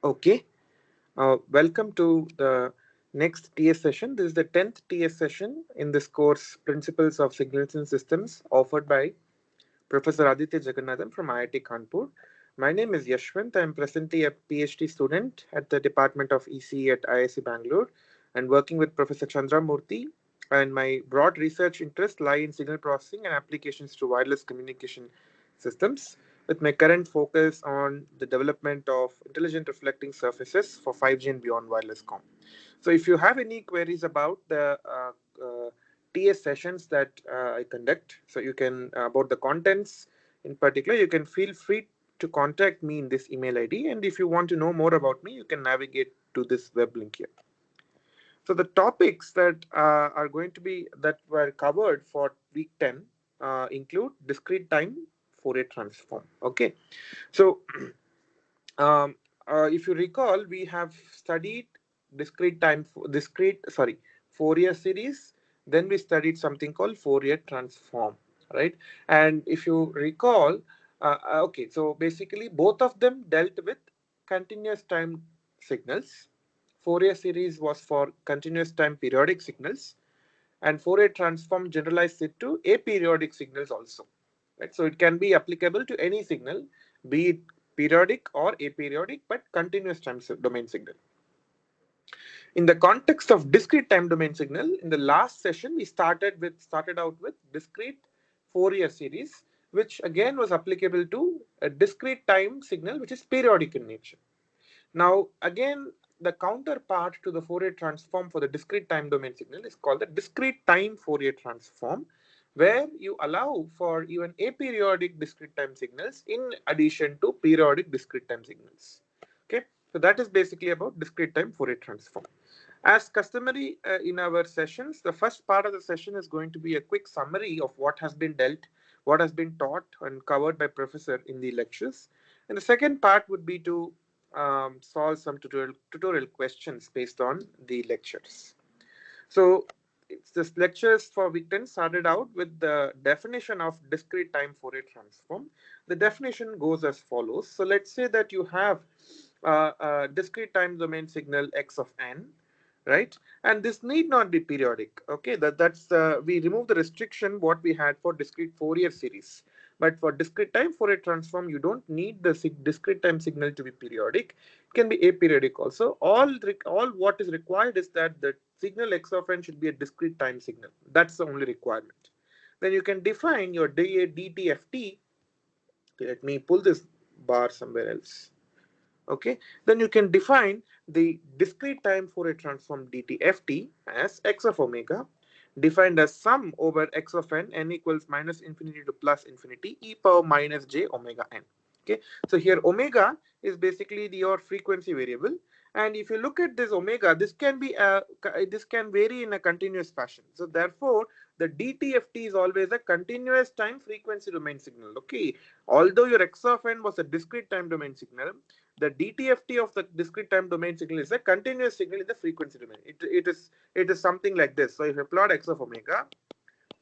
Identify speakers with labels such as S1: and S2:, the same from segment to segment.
S1: Okay, welcome to the next TS session. This is the 10th TS session in this course, Principles of Signals and Systems, offered by Professor Aditya Jagannathan from IIT Kanpur. My name is Yashvanth. I am presently a Ph.D. student at the Department of ECE at IISc Bangalore and working with Professor Chandramurthy. And my broad research interests lie in signal processing and applications to wireless communication systems, with my current focus on the development of intelligent reflecting surfaces for 5G and beyond wireless comm. So if you have any queries about the TS sessions that I conduct, so you can about the contents in particular, you can feel free to contact me in this email ID. And if you want to know more about me, you can navigate to this web link here. So the topics that are going to be that were covered for week 10 include discrete time Fourier transform. Okay, so if you recall, we have studied Fourier series. Then we studied something called Fourier transform, right? And if you recall, okay, so basically both of them dealt with continuous time signals. Fourier series was for continuous time periodic signals, and Fourier transform generalized it to aperiodic signals also. Right? So it can be applicable to any signal, be it periodic or aperiodic, but continuous time domain signal. In the context of discrete time domain signal, in the last session we started out with discrete Fourier series, which again was applicable to a discrete time signal which is periodic in nature. Now, again, the counterpart to the Fourier transform for the discrete time domain signal is called the discrete time Fourier transform, where you allow for even aperiodic discrete time signals in addition to periodic discrete time signals. Okay, so that is basically about discrete time Fourier transform. As customary in our sessions, the first part of the session is going to be a quick summary of what has been dealt, what has been taught and covered by professor in the lectures. And the second part would be to solve some tutorial questions based on the lectures. So this lectures for week 10 started out with the definition of discrete time Fourier transform. The definition goes as follows. So let's say that you have a discrete time domain signal x of n, right? And this need not be periodic. Okay, that's we remove the restriction what we had for discrete Fourier series. But for discrete time Fourier transform, you don't need the discrete time signal to be periodic. It can be aperiodic also. All what is required is that the signal x of n should be a discrete time signal. That's the only requirement. Then you can define your DTFT. Okay, let me pull this bar somewhere else. Okay, then you can define the discrete time Fourier transform DTFT as x of omega, defined as sum over x of n equals minus infinity to plus infinity e power minus j omega n. Okay, so here omega is basically your frequency variable, and if you look at this omega, this can vary in a continuous fashion. So therefore the DTFT is always a continuous time frequency domain signal. Okay, although your x of n was a discrete time domain signal, the DTFT of the discrete time domain signal is a continuous signal in the frequency domain. It is something like this. So if you plot x of omega,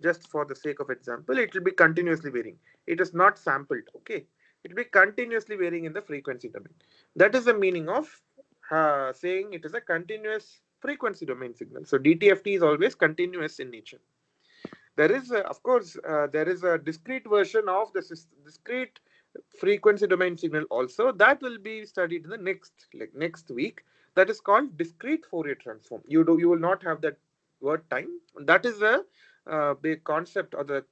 S1: just for the sake of example, it will be continuously varying. It is not sampled. Okay, it will be continuously varying in the frequency domain. That is the meaning of saying it is a continuous frequency domain signal. So DTFT is always continuous in nature. There is, of course, there is a discrete version of the discrete frequency domain signal also that will be studied in the next week. That is called discrete Fourier transform. You will not have that word time. That is the big concept or the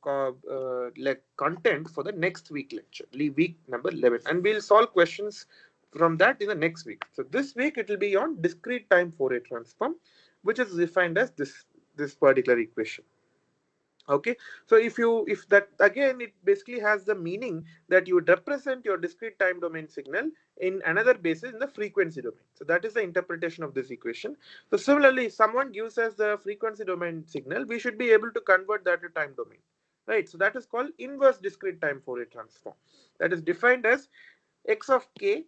S1: content for the next week lecture, week number 11, and we'll solve questions from that in the next week. So this week it will be on discrete time Fourier transform, which is defined as this particular equation. Okay, so if that again, it basically has the meaning that you would represent your discrete time domain signal in another basis in the frequency domain. So that is the interpretation of this equation. So similarly, if someone gives us the frequency domain signal, we should be able to convert that to time domain, right? So that is called inverse discrete time Fourier transform. That is defined as x of k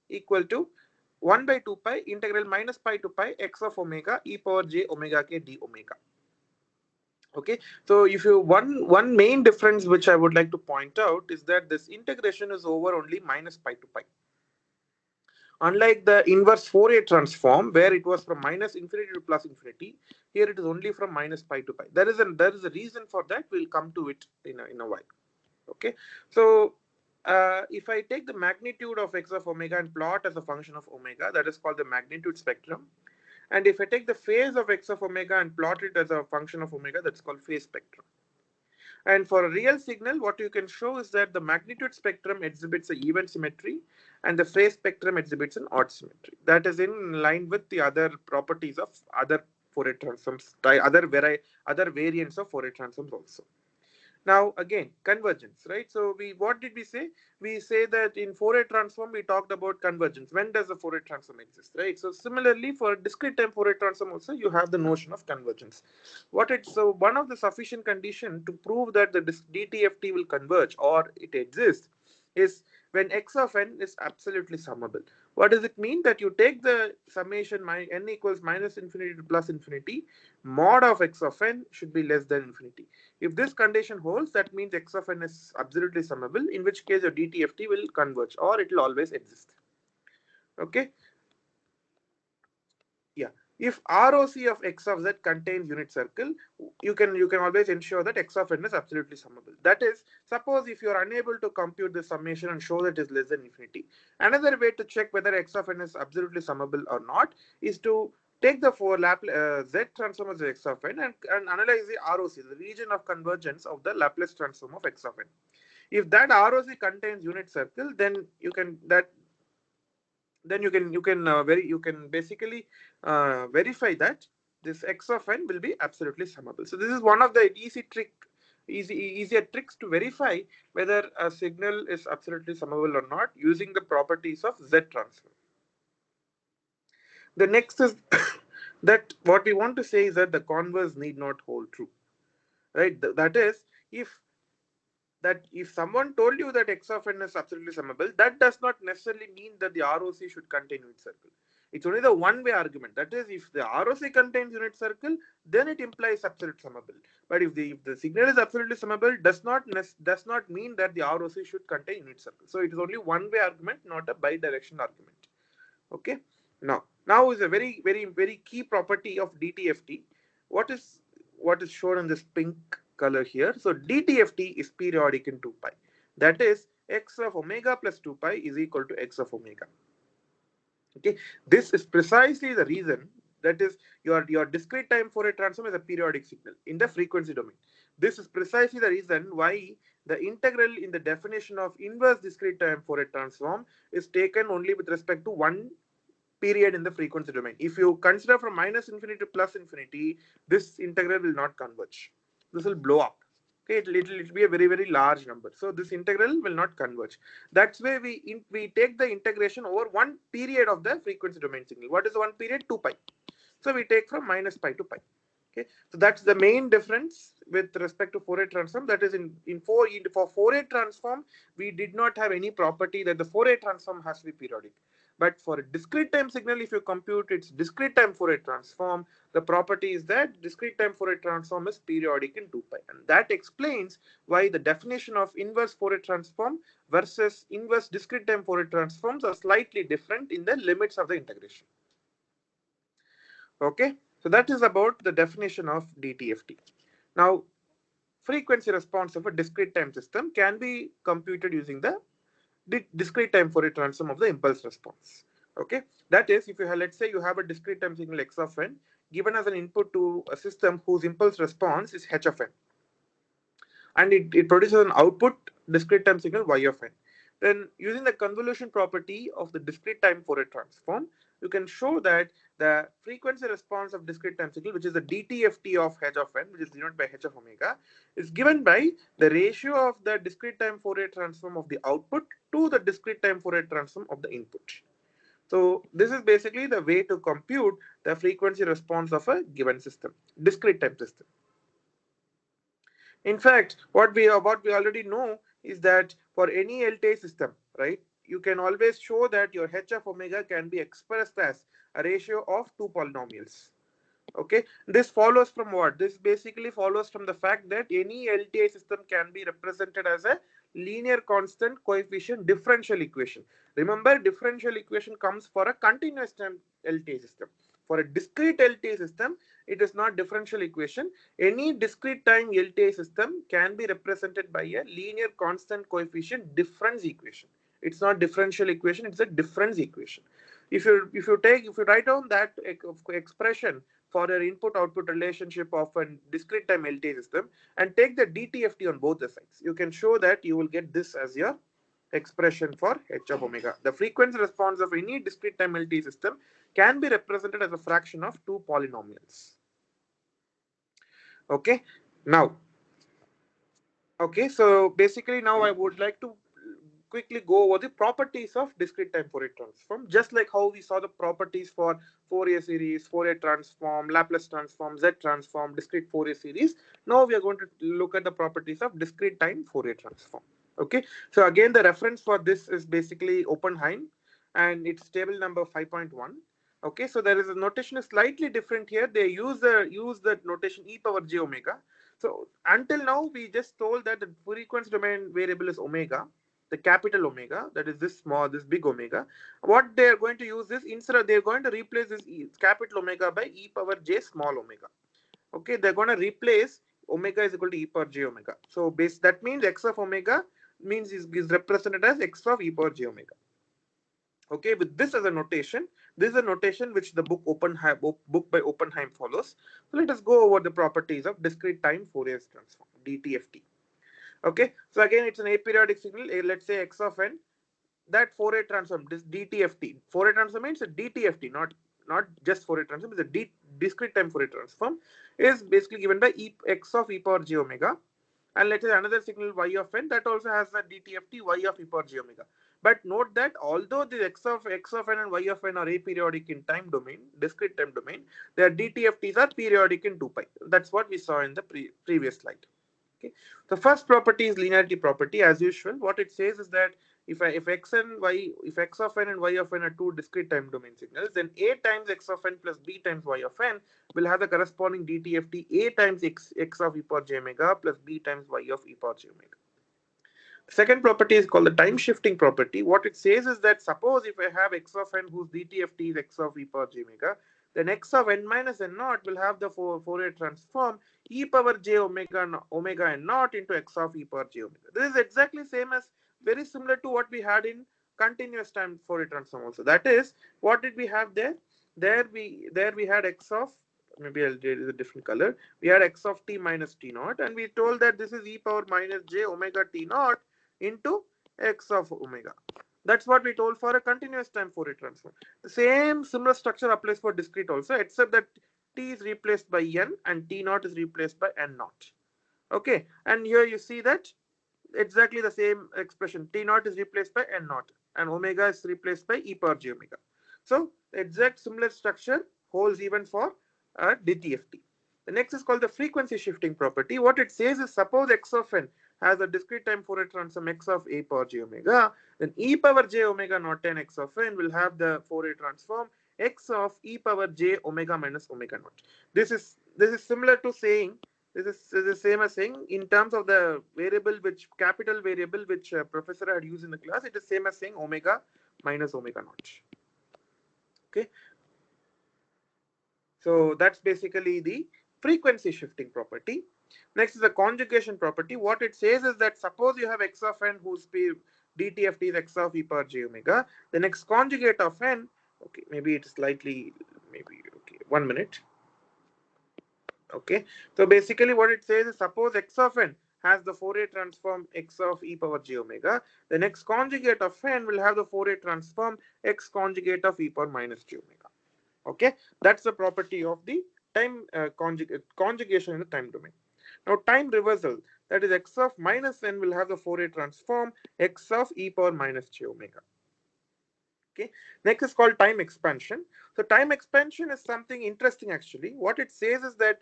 S1: equal to 1 by 2 pi integral minus pi to pi x of omega e power j omega k d omega. Okay, so if you one main difference which I would like to point out is that this integration is over only minus pi to pi. Unlike the inverse Fourier transform, where it was from minus infinity to plus infinity, here it is only from minus pi to pi. There is a reason for that. We'll come to it in a while. Okay, so if I take the magnitude of x of omega and plot as a function of omega, that is called the magnitude spectrum. And if I take the phase of x of omega and plot it as a function of omega, that's called phase spectrum. And for a real signal, what you can show is that the magnitude spectrum exhibits an even symmetry and the phase spectrum exhibits an odd symmetry. That is in line with the other properties of other Fourier transforms, other variants of Fourier transforms also. Now again, convergence, right? So what did we say? We say that in Fourier transform we talked about convergence. When does the Fourier transform exist, right? So similarly for discrete time Fourier transform also you have the notion of convergence. So one of the sufficient condition to prove that the DTFT will converge or it exists is when x of n is absolutely summable. What does it mean? That you take the summation n equals minus infinity to plus infinity, mod of x of n should be less than infinity. If this condition holds, that means x of n is absolutely summable, in which case your DTFT will converge or it will always exist. Okay. Yeah. If ROC of x of z contains unit circle, you can always ensure that x of n is absolutely summable. That is, suppose if you are unable to compute the summation and show that it is less than infinity, another way to check whether x of n is absolutely summable or not is to take the z transform of x of n and analyze the ROC, the region of convergence of the Laplace transform of x of n. If that ROC contains unit circle, then you can basically verify that this x of n will be absolutely summable. So this is one of the easier tricks to verify whether a signal is absolutely summable or not using the properties of Z transform. The next is that what we want to say is that the converse need not hold true, right? That is, if someone told you that x of n is absolutely summable, that does not necessarily mean that the ROC should contain unit circle. It's only the one-way argument. That is, if the ROC contains unit circle, then it implies absolute summable. But if the signal is absolutely summable, does not mean that the ROC should contain unit circle. So it is only one-way argument, not a bidirectional argument. Okay. Now is a very very very key property of DTFT. What is shown in this pink color here? So DTFT is periodic in 2 pi. That is, x of omega plus 2 pi is equal to x of omega. Okay, this is precisely the reason, that is, your discrete time Fourier transform is a periodic signal in the frequency domain. This is precisely the reason why the integral in the definition of inverse discrete time Fourier transform is taken only with respect to one period in the frequency domain. If you consider from minus infinity to plus infinity, this integral will not converge. This will blow up. Okay, it'll be a very very large number. So this integral will not converge. That's why we take the integration over one period of the frequency domain signal. What is the one period? 2 pi. So we take from minus pi to pi. Okay, so that's the main difference with respect to Fourier transform. That is, for Fourier transform, we did not have any property that the Fourier transform has to be periodic. But for a discrete time signal, if you compute its discrete time Fourier transform, the property is that discrete time Fourier transform is periodic in 2 pi. And that explains why the definition of inverse Fourier transform versus inverse discrete time Fourier transforms are slightly different in the limits of the integration. Okay, so that is about the definition of DTFT. Now, frequency response of a discrete time system can be computed using the discrete time Fourier transform of the impulse response. Okay, that is, if you have, let's say you have a discrete time signal x of n given as an input to a system whose impulse response is h of n, and it produces an output discrete time signal y of n. Then using the convolution property of the discrete time Fourier transform, you can show that the frequency response of discrete time signal, which is the DTFT of h of n, which is denoted by h of omega, is given by the ratio of the discrete time Fourier transform of the output to the discrete time Fourier transform of the input. So this is basically the way to compute the frequency response of a given system, discrete time system. In fact, what we already know is that for any LTI system, right, you can always show that your h of omega can be expressed as a ratio of two polynomials. Okay, this follows from what? This basically follows from the fact that any LTI system can be represented as a linear constant coefficient differential equation. Remember, differential equation comes for a continuous time LTI system. For a discrete LTI system, it is not differential equation. Any discrete time LTI system can be represented by a linear constant coefficient difference equation. It's not differential equation, it's a difference equation. If you write down that expression for your input output relationship of a discrete time LTI system and take the DTFT on both the sides, you can show that you will get this as your expression for h of omega. The frequency response of any discrete time LTI system can be represented as a fraction of two polynomials. Okay, now, okay, so basically now I would like to quickly go over the properties of discrete time Fourier transform, just like how we saw the properties for Fourier series, Fourier transform, Laplace transform, Z transform, discrete Fourier series. Now we are going to look at the properties of discrete time Fourier transform. Okay, so again the reference for this is basically Oppenheim and it's table number 5.1. Okay, so there is a notation is slightly different here. They use the notation e power j omega. So until now we just told that the frequency domain variable is omega, the capital omega, that is this small, this big omega. What they are going to use is, instead of, they're going to replace this capital omega by e power j small omega. Okay, they're going to replace omega is equal to e power j omega. So that means x of omega means is represented as x of e power j omega. Okay, with this as a notation, this is a notation which the book by Oppenheim follows. So let us go over the properties of discrete time Fourier transform, DTFT. Okay, so again it's an aperiodic signal, let's say x of n. That Fourier transform, this DTFT, Fourier transform means a DTFT, not just Fourier transform, it's a discrete time Fourier transform, is basically given by x of e power j omega. And let's say another signal y of n, that also has a DTFT y of e power j omega. But note that although the x of n and y of n are aperiodic in time domain, discrete time domain, their DTFTs are periodic in 2 pi. That's what we saw in the previous slide. Okay. The first property is linearity property. As usual, what it says is that if x of n and y of n are two discrete time domain signals, then a times x of n plus b times y of n will have the corresponding DTFT a times x of e power j omega plus b times y of e power j omega. The second property is called the time shifting property. What it says is that suppose if I have x of n whose DTFT is x of e power j omega, then x of n minus n naught will have the Fourier transform e power j omega n naught into x of e power j omega. This is exactly same as, very similar to what we had in continuous time Fourier transform also. That is, what did we have there? There we had x of, maybe I'll do a different color. We had x of t minus t naught, and we told that this is e power minus j omega t naught into x of omega. That's what we told for a continuous time Fourier transform. The same similar structure applies for discrete also, except that t is replaced by n and t naught is replaced by n naught. Okay, and here you see that exactly the same expression. T naught is replaced by n naught and omega is replaced by e power j omega. So the exact similar structure holds even for DTFT. The next is called the frequency shifting property. What it says is, suppose x of n has a discrete time Fourier transform x of a power j omega, then e power j omega naught n x of n will have the Fourier transform x of e power j omega minus omega naught. This is similar to saying, this is the same as saying, in terms of the variable, which capital variable which professor had used in the class, it is same as saying omega minus omega naught. Okay, so that's basically the frequency shifting property. Next is the conjugation property. What it says is that suppose you have x of n whose DTFT is x of e power j omega, the next conjugate of n, okay, maybe it's slightly, maybe, okay, 1 minute. Okay, so basically what it says is, suppose x of n has the Fourier transform x of e power j omega, the next conjugate of n will have the Fourier transform x conjugate of e power minus j omega. Okay, that's the property of the time conjugation in the time domain. Now time reversal, that is x of minus n will have the Fourier transform x of e power minus j omega. Okay, next is called time expansion. So time expansion is something interesting actually. What it says is that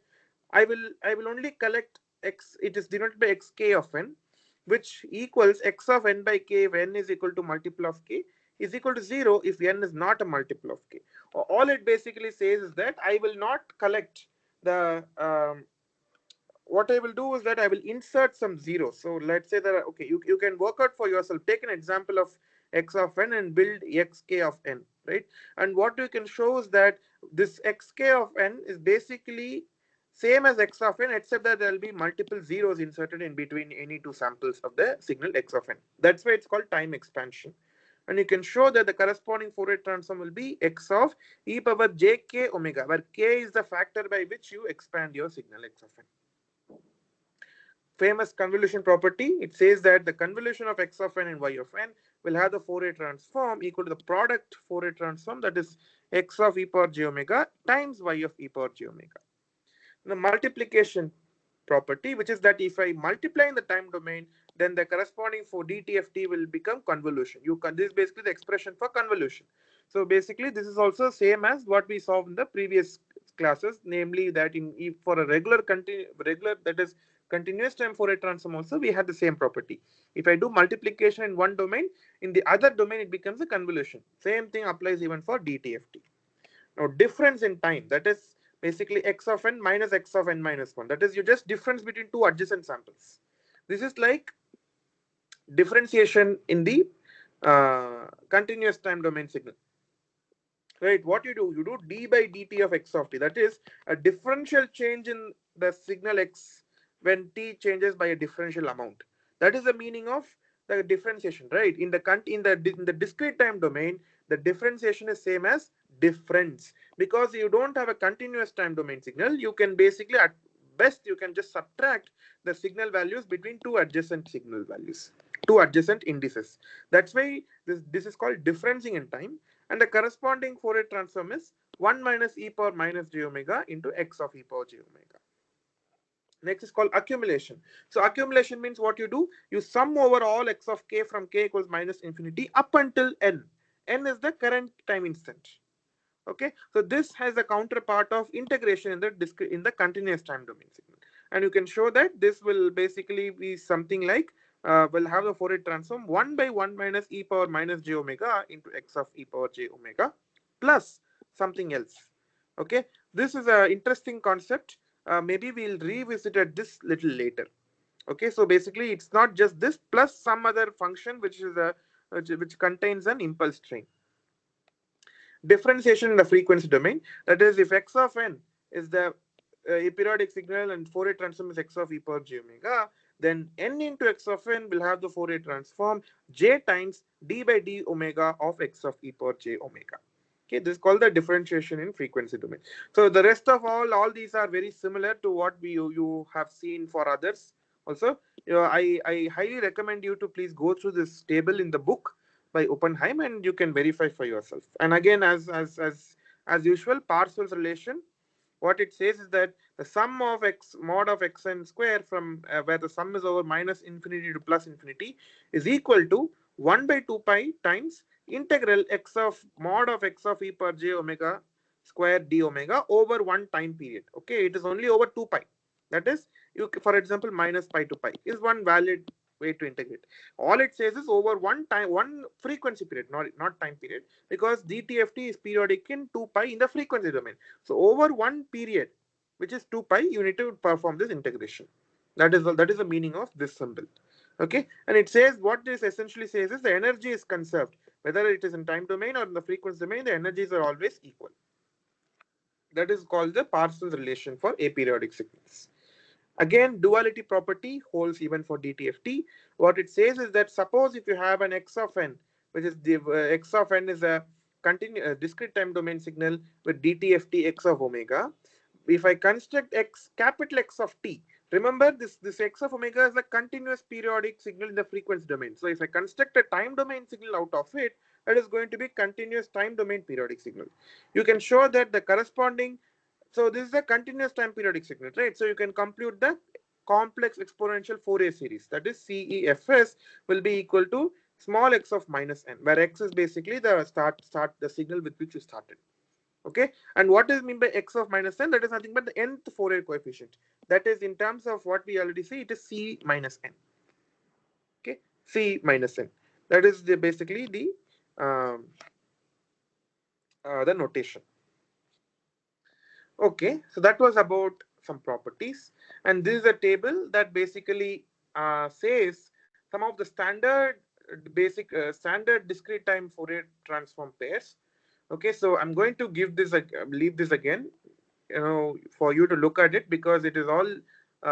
S1: I will only collect x, it is denoted by xk of n, which equals x of n by k if n is equal to multiple of k. is equal to 0 if n is not a multiple of k. All it basically says is that I will not collect the what I will do is that I will insert some zeros. So let's say that, okay, you can work out for yourself. Take an example of x of n and build xk of n, right? And what you can show is that this xk of n is basically same as x of n, except that there will be multiple zeros inserted in between any two samples of the signal x of n. That's why it's called time expansion. And you can show that the corresponding Fourier transform will be x of e power jk omega, where k is the factor by which you expand your signal x of n. Famous convolution property, it says that the convolution of x of n and y of n will have the Fourier transform equal to the product Fourier transform, that is x of e power j omega times y of e power j omega. The multiplication property, which is that if I multiply in the time domain, then the corresponding for DTFT will become convolution. This is basically the expression for convolution. So basically, this is also same as what we saw in the previous classes, namely that for a regular that is continuous time Fourier transform also we had the same property. If I do multiplication in one domain, in the other domain it becomes a convolution. Same thing applies even for DTFT. Now difference in time, that is basically x of n minus x of n minus 1. That is you just difference between two adjacent samples. This is like differentiation in the continuous time domain signal. Right, what you do d by dt of x of t. That is a differential change in the signal x when t changes by a differential amount. That is the meaning of the differentiation, right? In the discrete time domain, the differentiation is same as difference, because you don't have a continuous time domain signal. You can basically at best you can just subtract the signal values between two adjacent signal values, two adjacent indices. That's why this is called differencing in time. And the corresponding Fourier transform is 1 minus e power minus j omega into x of e power j omega. Next is called accumulation. So accumulation means what you do, you sum over all x of k from k equals minus infinity up until n. N is the current time instant. Okay, so this has a counterpart of integration in the continuous time domain signal, and you can show that this will basically be something like we'll have the Fourier transform 1 by 1 minus e power minus j omega into x of e power j omega plus something else. Okay, this is an interesting concept. Maybe we'll revisit this little later. Okay, so basically it's not just this plus some other function which contains an impulse train. Differentiation in the frequency domain, that is if x of n is the aperiodic signal and Fourier transform is x of e power j omega, then n into x of n will have the Fourier transform j times d by d omega of x of e power j omega. Okay, this is called the differentiation in frequency domain. So the rest of all these are very similar to what you have seen for others. Also, I highly recommend you to please go through this table in the book by Oppenheim, and you can verify for yourself. And again, as usual, Parsel's relation, what it says is that the sum of x mod of xn square from where the sum is over minus infinity to plus infinity is equal to 1 by 2 pi times integral x of mod of x of e power j omega square d omega over one time period. Okay, it is only over 2 pi. That is, for example, minus pi to pi is one valid way to integrate. All it says is over one frequency period, not time period, because DTFT is periodic in 2 pi in the frequency domain. So over one period, which is 2 pi, you need to perform this integration. That is the meaning of this symbol. Okay, and it says what this essentially says is the energy is conserved, whether it is in time domain or in the frequency domain, the energies are always equal. That is called the Parsel's relation for aperiodic signals. Again, duality property holds even for DTFT. What it says is that suppose if you have an x of n, which is the x of n is a discrete time domain signal with DTFT x of omega. If I construct capital X of t, remember this x of omega is a continuous periodic signal in the frequency domain. So if I construct a time domain signal out of it, that is going to be continuous time domain periodic signal. You can show that the corresponding, so this is a continuous time periodic signal, right? So you can compute the complex exponential Fourier series, that is CEFS will be equal to small x of minus n, where x is basically the the signal with which you started. Okay, and what is mean by x of minus n? That is nothing but the nth Fourier coefficient. That is, in terms of what we already see, it is C minus n. Okay, C minus n. That is basically the um, the notation. Okay, so that was about some properties, and this is a table that basically says some of the standard discrete time Fourier transform pairs. Okay, so I'm going to give this leave this again, for you to look at it, because it is all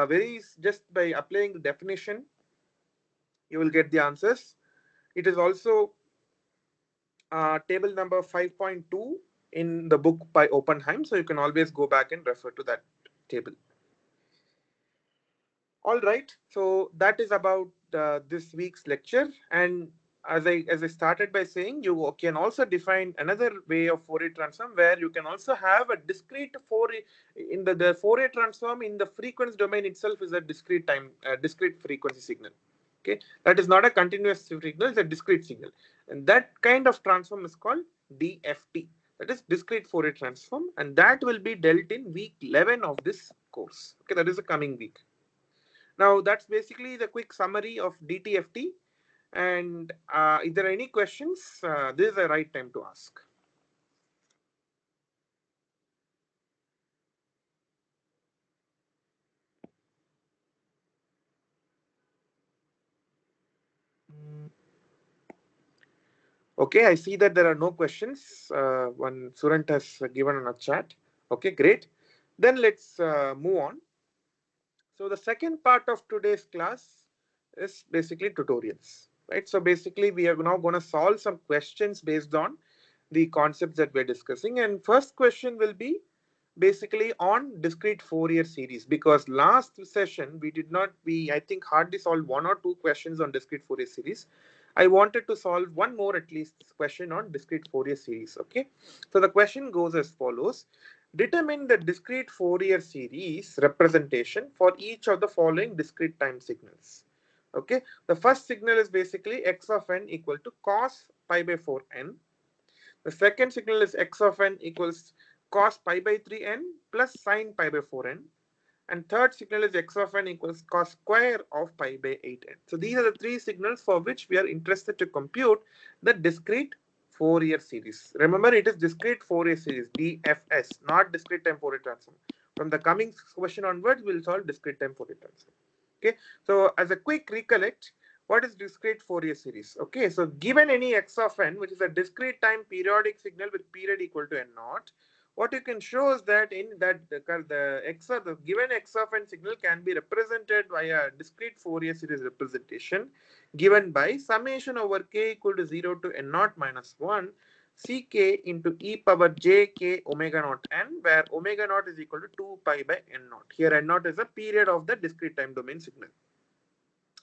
S1: very just by applying the definition you will get the answers. It is also table number 5.2 in the book by Oppenheim, so you can always go back and refer to that table. All right, so that is about this week's lecture. And as I started by saying, you can also define another way of Fourier transform, where you can also have a discrete Fourier in the Fourier transform in the frequency domain itself is a discrete frequency signal. Okay, that is not a continuous signal; it's a discrete signal, and that kind of transform is called DFT. That is discrete Fourier transform, and that will be dealt in week 11 of this course. Okay, that is the coming week. Now, that's basically the quick summary of DTFT. And if there are any questions, this is the right time to ask. Okay, I see that there are no questions. One Surant has given in a chat. Okay, great. Then let's move on. So the second part of today's class is basically tutorials, right? So basically we are now going to solve some questions based on the concepts that we're discussing. And first question will be basically on discrete Fourier series, because last session we I think hardly solved one or two questions on discrete Fourier series. I wanted to solve one more at least question on discrete Fourier series. Okay, so the question goes as follows: determine the discrete Fourier series representation for each of the following discrete time signals. Okay, the first signal is basically x of n equal to cos pi by 4n. The second signal is x of n equals cos pi by 3n plus sine pi by 4n. And third signal is x of n equals cos square of pi by 8n. So these are the three signals for which we are interested to compute the discrete Fourier series. Remember, it is discrete Fourier series, DFS, not discrete time Fourier transform. From the coming question onwards, we'll solve discrete time Fourier transform. Okay, so as a quick recollect, what is discrete Fourier series? Okay, so given any x of n, which is a discrete time periodic signal with period equal to n naught, what you can show is that in that the given x of n signal can be represented by a discrete Fourier series representation given by summation over k equal to 0 to n naught minus 1 ck into e power j k omega naught n, where omega naught is equal to 2 pi by n naught. Here n naught is the period of the discrete time domain signal.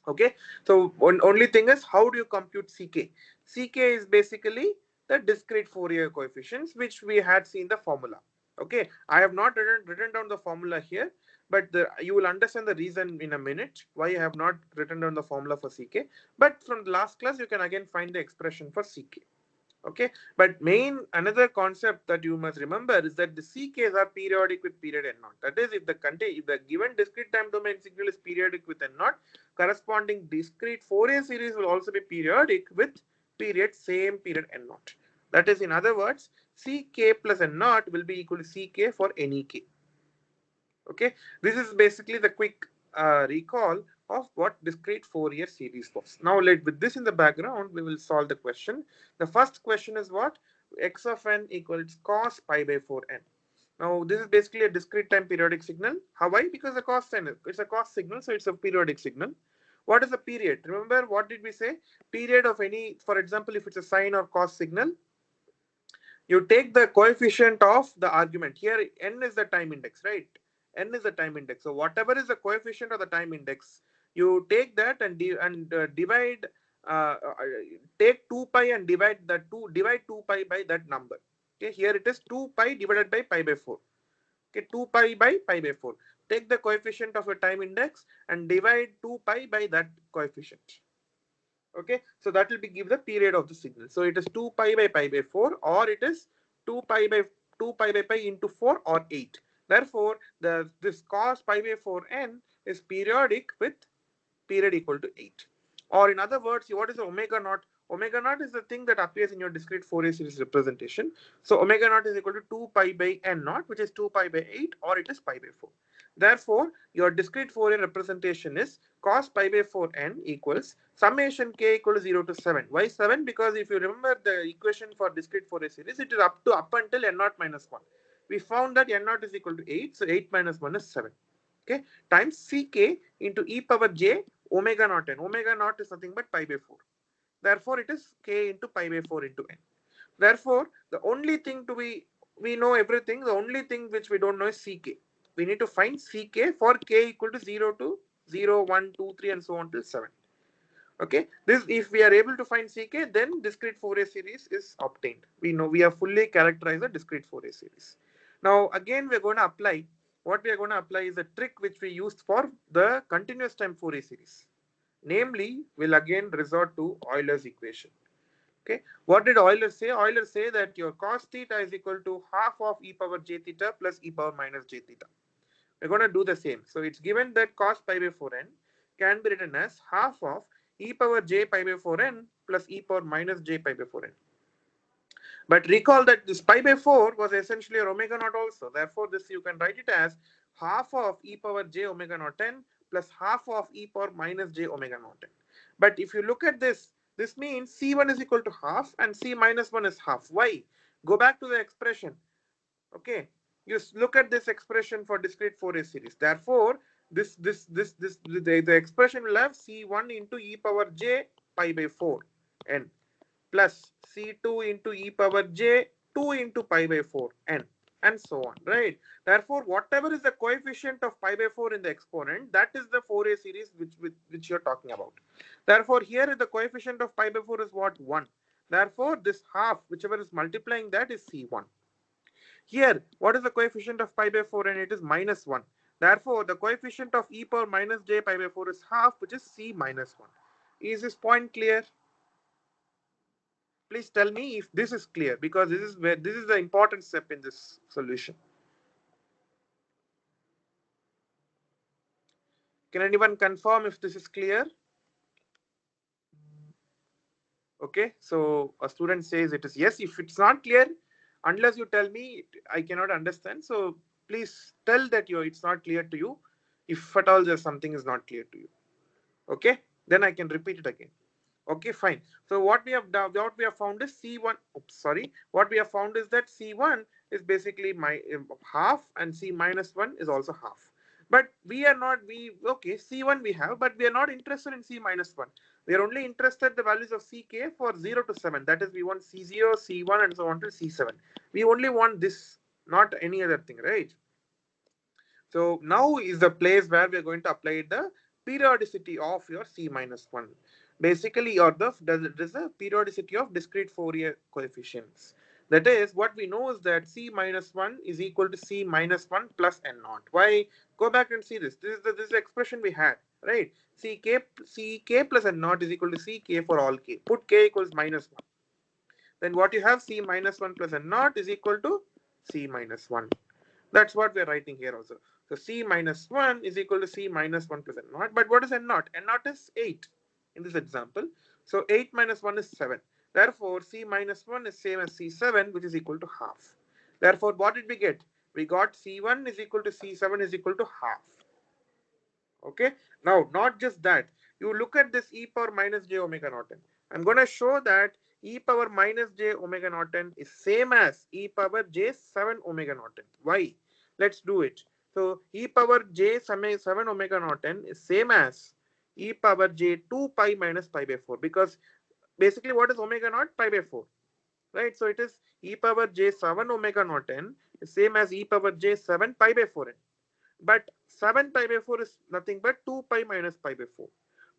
S1: Okay, so only thing is, how do you compute ck? Ck is basically the discrete Fourier coefficients which we had seen the formula. Okay, I have not written down the formula here, but you will understand the reason in a minute why I have not written down the formula for ck. But from the last class you can again find the expression for ck. Okay, but another concept that you must remember is that the ck's are periodic with period n naught. That is, if the given discrete time domain signal is periodic with n naught, corresponding discrete Fourier series will also be periodic with same period n naught. That is, in other words, ck plus n naught will be equal to ck for any k. Okay, this is basically the quick recall of what discrete Fourier series was. Now, with this in the background, we will solve the question. The first question is what? X of n equals cos pi by 4n. Now, this is basically a discrete time periodic signal. How? Why? Because the cos sign, it's a cos signal, so it's a periodic signal. What is the period? Remember, what did we say? Period of any, for example, if it's a sine or cos signal, you take the coefficient of the argument. Here n is the time index, right? N is the time index. So whatever is the coefficient of the time index, you take that and divide, take 2 pi and divide 2 pi by that number. Okay, here it is 2 pi divided by pi by 4. Okay, 2 pi by pi by 4. Take the coefficient of your time index and divide 2 pi by that coefficient. Okay, so that will give the period of the signal. So it is 2 pi by pi by 4, or it is 2 pi by pi into 4 or 8. Therefore, this cos pi by 4n is periodic with period equal to 8. Or in other words, what is the omega naught? Omega naught is the thing that appears in your discrete Fourier series representation. So omega naught is equal to 2 pi by n naught, which is 2 pi by 8, or it is pi by 4. Therefore, your discrete Fourier representation is cos pi by 4 n equals summation k equal to 0 to 7. Why 7? Because if you remember the equation for discrete Fourier series, it is up until n naught minus 1. We found that n naught is equal to 8, so 8 minus 1 is 7. Okay, times ck into e power j omega naught n. Omega naught is nothing but pi by 4. Therefore, it is k into pi by 4 into n. Therefore, the only thing we know everything. The only thing which we don't know is ck. We need to find ck for k equal to 0 to 0, 1, 2, 3, and so on till 7. Okay, this, if we are able to find ck, then discrete Fourier series is obtained. We know we have fully characterized the discrete Fourier series. Now again, we're going to apply, what we are going to apply is a trick which we used for the continuous time Fourier series. Namely, we'll again resort to Euler's equation. Okay, what did Euler say? Euler say that your cos theta is equal to half of e power j theta plus e power minus j theta. We're going to do the same. So it's given that cos pi by 4n can be written as half of e power j pi by 4n plus e power minus j pi by 4n. But recall that this pi by 4 was essentially your omega naught also. Therefore, this you can write it as half of e power j omega naught n plus half of e power minus j omega naught n. But if you look at this, this means C1 is equal to half and C minus 1 is half. Why? Go back to the expression. Okay, you look at this expression for discrete Fourier series. Therefore, the expression will have C1 into e power j pi by 4 n plus C2 into e power j 2 into pi by 4 n, and so on, right? Therefore, whatever is the coefficient of pi by 4 in the exponent, that is the Fourier series which you're talking about. Therefore, here the coefficient of pi by 4 is what? 1. Therefore, this half, whichever is multiplying that, is C1. Here, what is the coefficient of pi by 4? And it is minus 1. Therefore, the coefficient of e power minus j pi by 4 is half, which is C minus 1. Is this point clear? Please tell me if this is clear, because this is the important step in this solution. Can anyone confirm if this is clear? Okay, so a student says it is yes. If it's not clear, unless you tell me, I cannot understand. So please tell that it's not clear to you. If at all there's something is not clear to you, okay, then I can repeat it again. Okay, fine. So what we have done, what we have found is C1. Oops, sorry. What we have found is that C1 is basically my half, and C minus 1 is also half. But we are not, okay, C1 we have, but we are not interested in C minus 1. We are only interested in the values of CK for 0 to 7. That is, we want C0, C1, and so on to C7. We only want this, not any other thing, right? So now is the place where we are going to apply the periodicity of your C minus 1. Basically, there's a periodicity of discrete Fourier coefficients. That is, what we know is that C minus 1 is equal to C minus 1 plus N naught. Why? Go back and see this. This is the expression we had, right? CK plus N naught is equal to CK for all K. Put K equals minus 1. Then what you have, C minus 1 plus N naught is equal to C minus 1. That's what we're writing here also. So C minus 1 is equal to C minus 1 plus N naught. But what is N naught? N naught is 8 in this example. So 8 minus 1 is 7. Therefore, C minus 1 is same as C7, which is equal to half. Therefore, what did we get? We got C1 is equal to C7 is equal to half. Okay. Now, not just that. You look at this e power minus j omega naught n. I'm going to show that e power minus j omega naught n is same as e power j 7 omega naught n. Why? Let's do it. So e power j 7 omega naught n is same as e power j 2 pi minus pi by 4, because basically what is omega naught? Pi by 4, right? So it is e power j 7 omega naught n is same as e power j 7 pi by 4 n. But 7 pi by 4 is nothing but 2 pi minus pi by 4.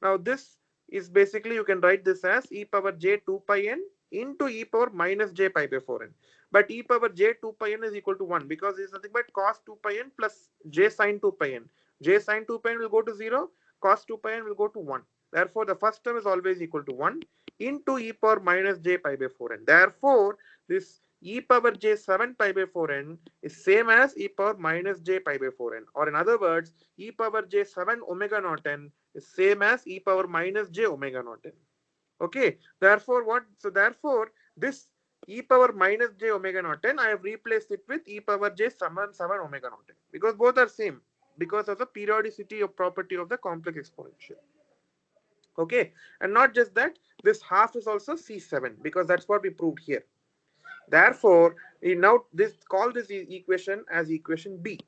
S1: Now this is basically, you can write this as e power j 2 pi n into e power minus j pi by 4n. But e power j 2 pi n is equal to 1, because it is nothing but cos 2 pi n plus j sin 2 pi n. J sin 2 pi n will go to 0, cos 2 pi n will go to 1. Therefore, the first term is always equal to 1 into e power minus j pi by 4n. Therefore, this e power j 7 pi by 4n is same as e power minus j pi by 4n. Or in other words, e power j 7 omega naught n is same as e power minus j omega naught n. Okay, therefore what? So therefore this e power minus j omega naught n, I have replaced it with e power j summon 7 omega naught n, because both are same because of the periodicity of property of the complex exponential. Okay, and not just that, this half is also C7 because that's what we proved here. Therefore, we now call this equation as equation B.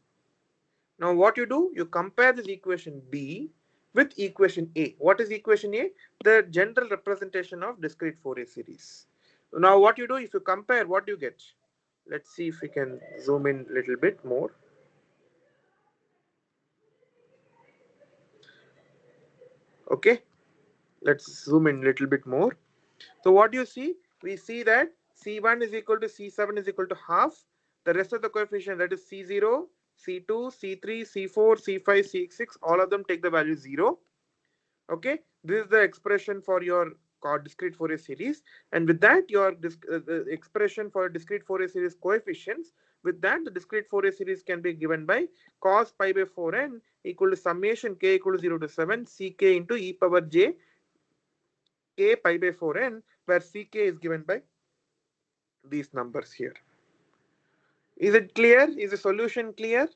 S1: Now what you do, you compare this equation B with equation A. What is equation A? The general representation of discrete Fourier series. Now what you do, if you compare, what do you get? Let's see if we can zoom in a little bit more. Okay, let's zoom in a little bit more. So what do you see? We see that C1 is equal to C7 is equal to half. The rest of the coefficient, that is C0, C2, C3, C4, C5, C6, all of them take the value 0. Okay, this is the expression for your discrete Fourier series, and with that your the expression for discrete Fourier series coefficients, with that the discrete Fourier series can be given by cos pi by 4n equal to summation k equal to 0 to 7 ck into e power j k pi by 4n, where ck is given by these numbers here. Is it clear? Is the solution clear?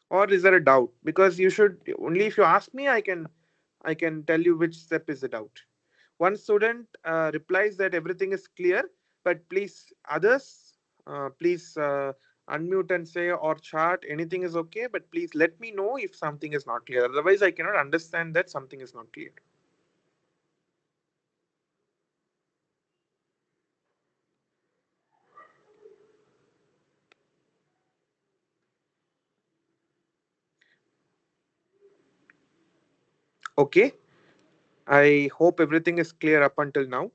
S1: Or is there a doubt? Because you should only, if you ask me, I can tell you which step is the doubt. One student replies that everything is clear, but please others, please unmute and say or chat anything is okay, but please let me know if something is not clear. Otherwise, I cannot understand that something is not clear. Okay, I hope everything is clear up until now.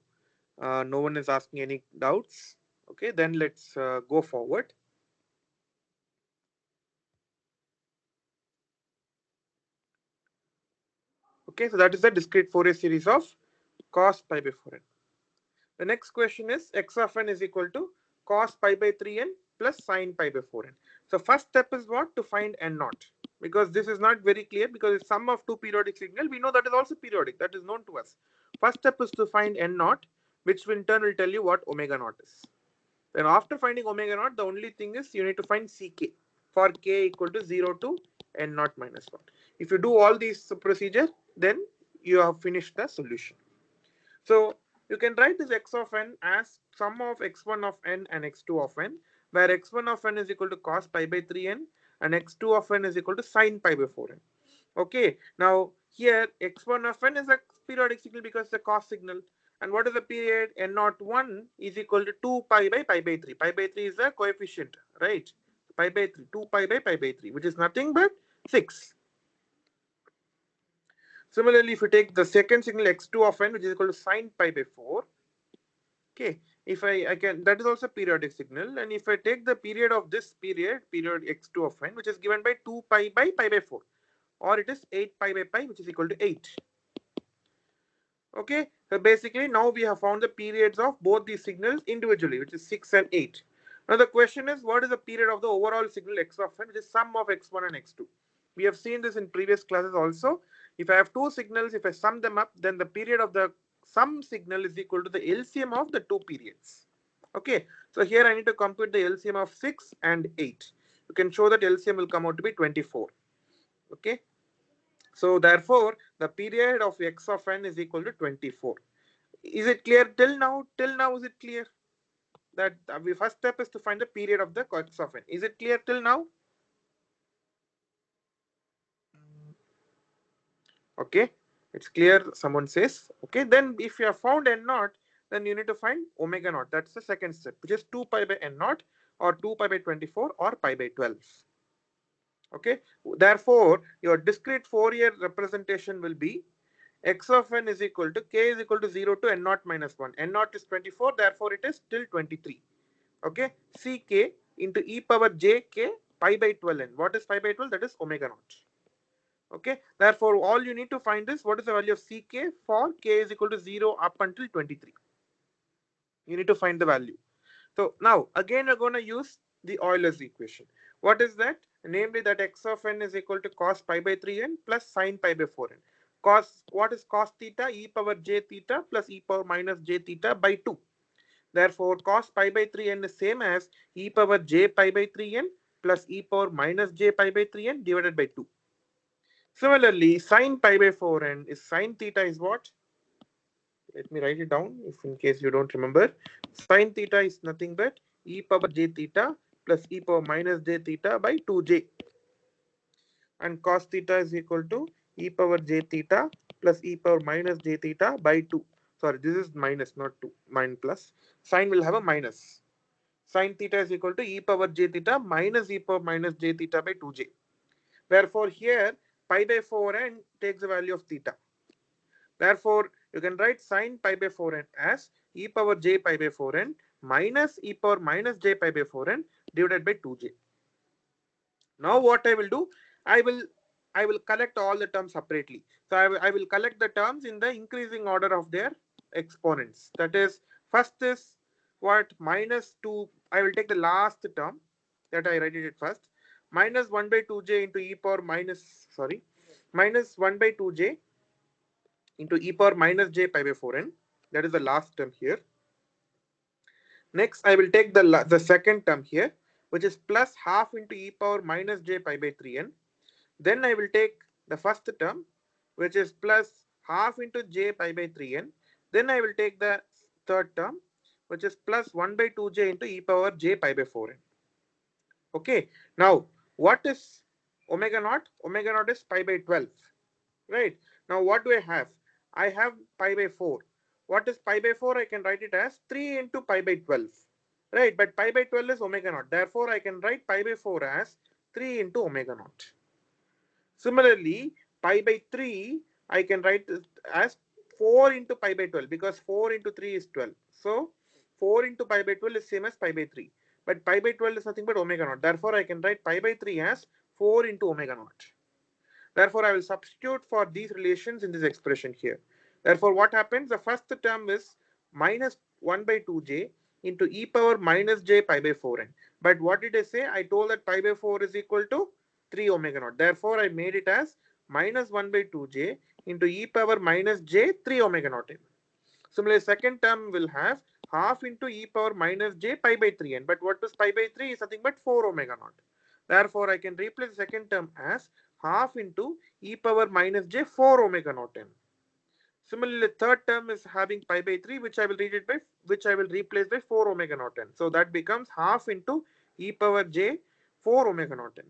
S1: No one is asking any doubts. Okay, then let's go forward. Okay, so that is the discrete Fourier series of cos pi by 4n. The next question is x of n is equal to cos pi by 3n plus sin pi by 4n. So first step is what? To find n naught. Because this is not very clear, because it's sum of two periodic signal. We know that is also periodic. That is known to us. First step is to find n naught, which in turn will tell you what omega naught is. Then after finding omega naught, the only thing is you need to find ck for k equal to 0 to n naught minus 1. If you do all these procedure, then you have finished the solution. So you can write this x of n as sum of x1 of n and x2 of n, where x1 of n is equal to cos pi by 3n and x2 of n is equal to sin pi by 4n. Okay, now here x1 of n is a periodic signal because it's a cos signal. And what is the period? N naught 1 is equal to 2 pi by 3. Pi by 3 is the coefficient, right? Pi by 3, 2 pi by 3, which is nothing but 6. Similarly, if you take the second signal x2 of n, which is equal to sin pi by 4, okay, if I can, that is also periodic signal. And if I take the period of this period x2 of n, which is given by 2 pi by 4, or it is 8 pi by pi, which is equal to 8. Okay, so basically now we have found the periods of both these signals individually, which is 6 and 8. Now the question is, what is the period of the overall signal x of n, which is sum of x1 and x2? We have seen this in previous classes also. If I have two signals, if I sum them up, then the period of the sum signal is equal to the LCM of the two periods. Okay, so here I need to compute the LCM of 6 and 8. You can show that LCM will come out to be 24. Okay, so therefore the period of x of n is equal to 24. Is it clear till now? Till now, is it clear that the first step is to find the period of the x of n? Is it clear till now? Okay, it's clear. Someone says. Okay, then if you have found n naught, then you need to find omega naught. That's the second step, which is 2 pi by n naught, or 2 pi by 24, or pi by 12. Okay, therefore your discrete Fourier representation will be x of n is equal to k is equal to 0 to n naught minus 1. N naught is 24, therefore it is till 23. Okay, ck into e power j k pi by 12n. What is pi by 12? That is omega naught. Okay, therefore all you need to find is what is the value of ck for k is equal to 0 up until 23. You need to find the value. So now again we're going to use the Euler's equation. What is that? namely that x of n is equal to cos pi by 3n plus sin pi by 4n. What is cos theta? E power j theta plus e power minus j theta by 2. Therefore, cos pi by 3n is same as e power j pi by 3n plus e power minus j pi by 3n divided by 2. Similarly, sin pi by 4n is sin theta is what? Let me write it down if in case you don't remember. Sin theta is nothing but e power j theta plus e power minus j theta by 2j. And cos theta is equal to e power j theta plus e power minus j theta by 2. Sorry, this is minus, not 2, minus plus. Sin will have a minus. Sin theta is equal to e power j theta minus e power minus j theta by 2j. Therefore, here pi by 4n takes the value of theta. Therefore, you can write sin pi by 4n as e power j pi by 4n minus e power minus j pi by 4n divided by 2j. Now what I will do, I will I will collect all the terms separately. So I will collect the terms in the increasing order of their exponents. That is, first is what? Minus 2. I will take the last term that I write it first. Minus 1 by 2j into e power minus, sorry, minus 1 by 2j into e power minus j pi by 4n. That is the last term here. Next, I will take the second term here, which is plus half into e power minus j pi by 3n. Then I will take the first term, which is plus half into j pi by 3n. Then I will take the third term, which is plus 1 by 2j into e power j pi by 4n. Okay. Now, what is omega naught? Omega naught is pi by 12. Right. Now, what do I have? I have pi by 4. What is pi by 4? I can write it as 3 into pi by 12. Right. But pi by 12 is omega naught. Therefore, I can write pi by 4 as 3 into omega naught. Similarly, pi by 3, I can write it as 4 into pi by 12 because 4 into 3 is 12. So, 4 into pi by 12 is same as pi by 3. But pi by 12 is nothing but omega naught. Therefore, I can write pi by 3 as 4 into omega naught. Therefore, I will substitute for these relations in this expression here. Therefore, what happens? The first term is minus 1 by 2j into e power minus j pi by 4n. But what did I say? I told that pi by 4 is equal to 3 omega naught. Therefore, I made it as minus 1 by 2j into e power minus j 3 omega naught n. Similarly, second term will have half into e power minus j pi by 3n. But what was pi by 3 is nothing but 4 omega naught. Therefore, I can replace the second term as half into e power minus j 4 omega naught n. Similarly, third term is having pi by 3, which I will read it by, which I will replace by 4 omega naught n. So that becomes half into e power j 4 omega naught n.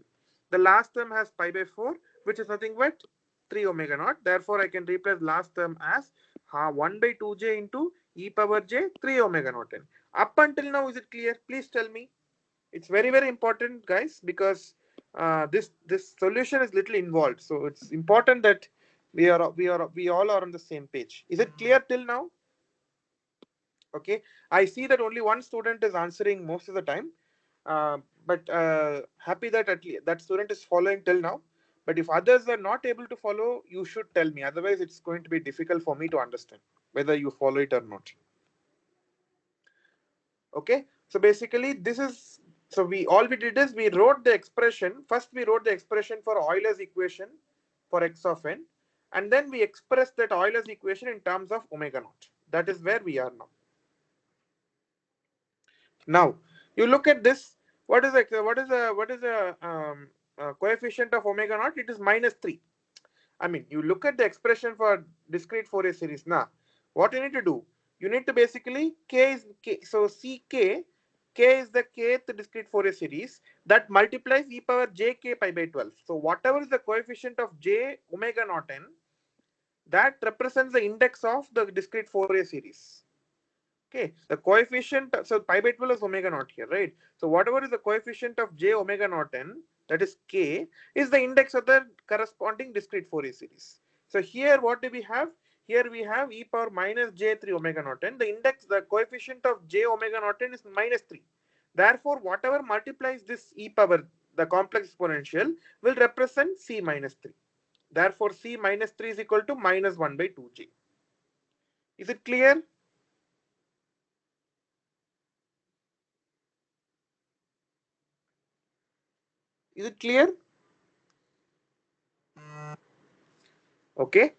S1: The last term has pi by 4, which is nothing but 3 omega naught. Therefore, I can replace last term as 1 by 2j into e power j 3 omega naught n. Up until now, is it clear? Please tell me. It's very, very important, guys, because this solution is little involved. So it's important that we all are on the same page. Is it clear till now? Okay. I see that only one student is answering most of the time, but happy that at least that student is following till now. But if others are not able to follow, you should tell me. Otherwise, it's going to be difficult for me to understand whether you follow it or not. Okay, so basically this is, so we all we did is we wrote the expression. First we wrote the expression for Euler's equation for x of n, and then we expressed that Euler's equation in terms of omega naught. That is where we are now. Now you look at this. What is the coefficient of omega naught? It is minus 3. I mean, you look at the expression for discrete Fourier series. Now, what you need to do? You need to basically k is k. So ck, k is the kth discrete Fourier series that multiplies e power j k pi by 12. So whatever is the coefficient of j omega naught n, that represents the index of the discrete Fourier series. Okay, the coefficient, so pi by 12 is omega naught here, right? So whatever is the coefficient of j omega naught n, that is k, is the index of the corresponding discrete Fourier series. So here what do we have? Here we have e power minus j 3 omega naught n. The index, the coefficient of j omega naught n is minus 3. Therefore, whatever multiplies this e power, the complex exponential, will represent c minus 3. Therefore, c minus 3 is equal to minus 1 by 2j. Is it clear? Is it clear? Okay.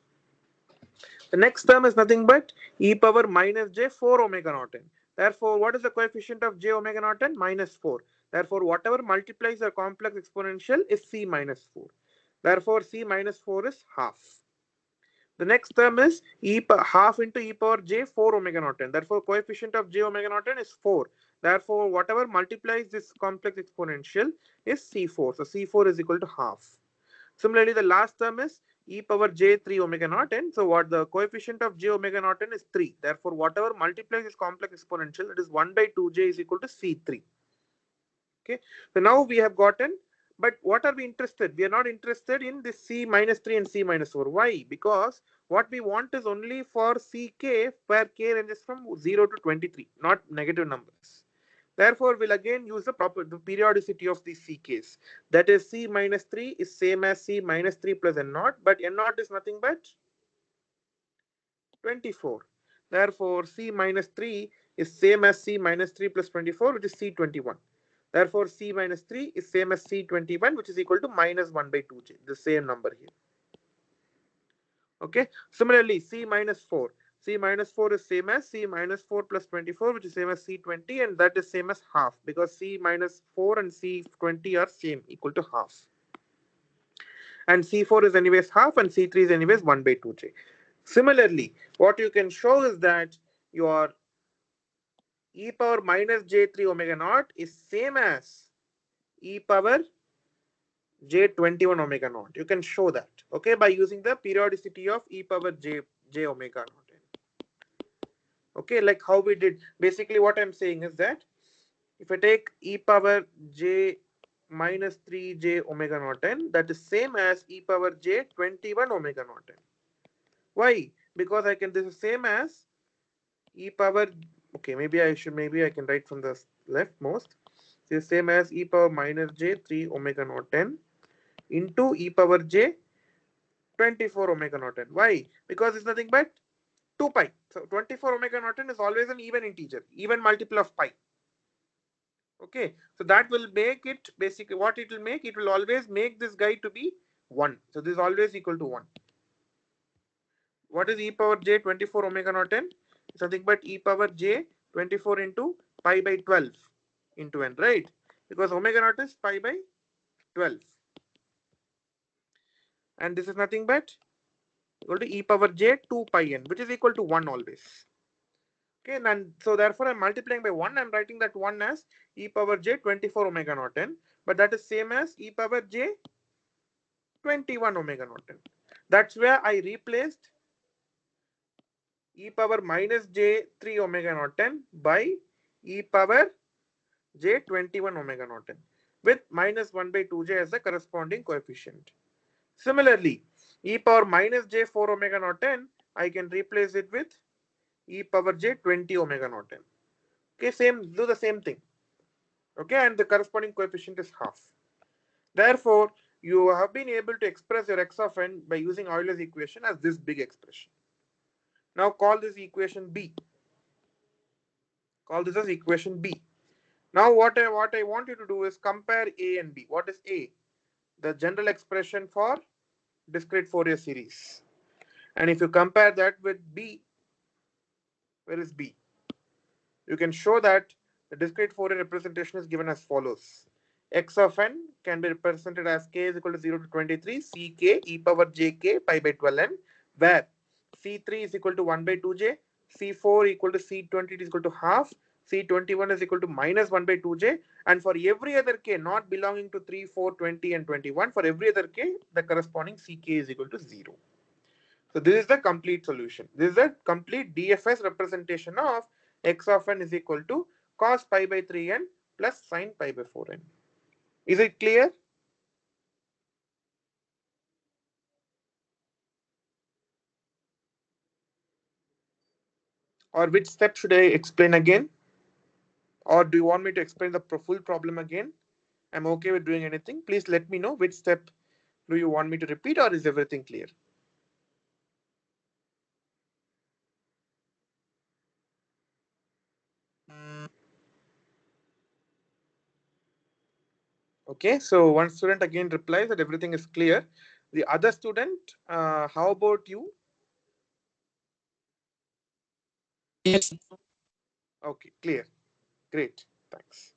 S1: The next term is nothing but e power minus j 4 omega naught n. Therefore, what is the coefficient of j omega naught n? Minus 4. Therefore, whatever multiplies the complex exponential is c minus 4. Therefore, c minus 4 is half. The next term is half into e power j 4 omega naught n. Therefore, coefficient of j omega naught n is 4. Therefore, whatever multiplies this complex exponential is c4. So, c4 is equal to half. Similarly, the last term is e power j 3 omega naught n. So, what the coefficient of j omega naught n is 3. Therefore, whatever multiplies this complex exponential, that is 1 by 2j is equal to c3. Okay. So, now we have gotten, but what are we interested? We are not interested in this c minus 3 and c minus 4. Why? Because what we want is only for ck, where k ranges from 0 to 23, not negative numbers. Therefore, we'll again use the periodicity of these ck's. That is, c minus 3 is same as c minus 3 plus n naught, but n naught is nothing but 24. Therefore, c minus 3 is same as c minus 3 plus 24, which is c21. Therefore, c minus 3 is same as c21, which is equal to minus 1 by 2j, the same number here. Okay. Similarly, c minus 4. C minus 4 is same as c minus 4 plus 24, which is same as c20, and that is same as half, because c minus 4 and c20 are same, equal to half. And c4 is anyways half, and c3 is anyways 1 by 2j. Similarly, what you can show is that your e power minus j3 omega naught is same as e power j21 omega naught. You can show that, okay, by using the periodicity of e power j omega naught. Okay, like how we did. Basically, what I'm saying is that if I take e power j minus 3j omega naught n, that is same as e power j 21 omega naught n. Why? Because I can, this is same as e power, okay, maybe I can write from the leftmost. This is same as e power minus j 3 omega naught n into e power j 24 omega naught n. Why? Because it's nothing but 2 pi. So 24 omega naught n is always an even integer, even multiple of pi. Okay, so that will make it, basically what it will make, it will always make this guy to be 1. So this is always equal to 1. What is e power j 24 omega naught n? It's nothing but e power j 24 into pi by 12 into n, right? Because omega naught is pi by 12. And this is nothing but equal to e power j 2 pi n, which is equal to 1 always. Okay, and so therefore I'm multiplying by 1. I'm writing that 1 as e power j 24 omega naught n, but that is same as e power j 21 omega naught n. That's where I replaced e power minus j 3 omega naught n by e power j 21 omega naught n with minus 1 by 2j as the corresponding coefficient. Similarly, e power minus j 4 omega naught n, I can replace it with e power j 20 omega naught n. Okay, do the same thing. Okay, and the corresponding coefficient is half. Therefore, you have been able to express your x of n by using Euler's equation as this big expression. Now call this equation B. Call this as equation B. Now what I want you to do is compare A and B. What is A? The general expression for discrete Fourier series. And if you compare that with B, where is B? You can show that the discrete Fourier representation is given as follows. X of n can be represented as k is equal to 0 to 23 ck e power jk pi by 12n, where c3 is equal to 1 by 2j, c4 equal to c20 is equal to half, c21 is equal to minus 1 by 2j, and for every other k not belonging to 3, 4, 20 and 21, for every other k, the corresponding ck is equal to 0. So this is the complete solution. This is the complete DFS representation of x of n is equal to cos pi by 3n plus sin pi by 4n. Is it clear? Or which step should I explain again? Or do you want me to explain the full problem again? I'm okay with doing anything. Please let me know which step do you want me to repeat, or is everything clear? Okay, so one student again replies that everything is clear. The other student, how about you?
S2: Yes.
S1: Okay, clear. Great. Thanks.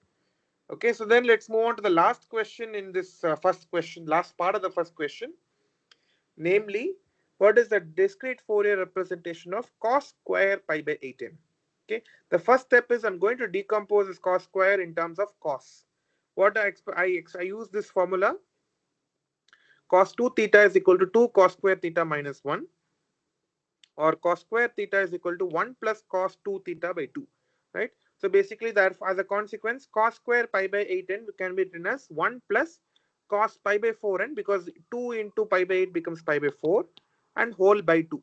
S1: Okay, so then let's move on to the last question in this first question, last part of the first question. Namely, what is the discrete Fourier representation of cos square pi by 8n? Okay, the first step is I'm going to decompose this cos square in terms of cos. What I use this formula: cos 2 theta is equal to 2 cos square theta minus 1, or cos square theta is equal to 1 plus cos 2 theta by 2, right? So basically, that as a consequence, cos square pi by 8n can be written as 1 plus cos pi by 4n, because 2 into pi by 8 becomes pi by 4 and whole by 2.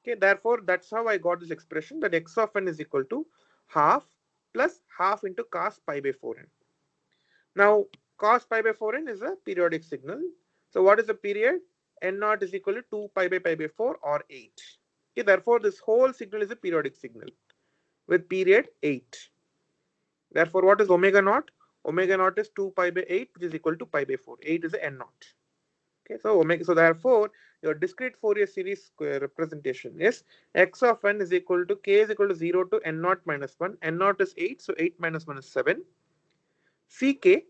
S1: Okay, therefore that's how I got this expression, that x of n is equal to half plus half into cos pi by 4n. Now, cos pi by 4n is a periodic signal. So what is the period? N naught is equal to 2 pi by 4, or 8. Okay, therefore, this whole signal is a periodic signal with period 8. Therefore, what is omega naught? Omega naught is 2 pi by 8, which is equal to pi by 4. 8 is the N naught. Okay, so omega. So therefore, your discrete Fourier series square representation is x of n is equal to k is equal to 0 to n naught minus 1. N naught is 8, so 8 minus 1 is 7. Ck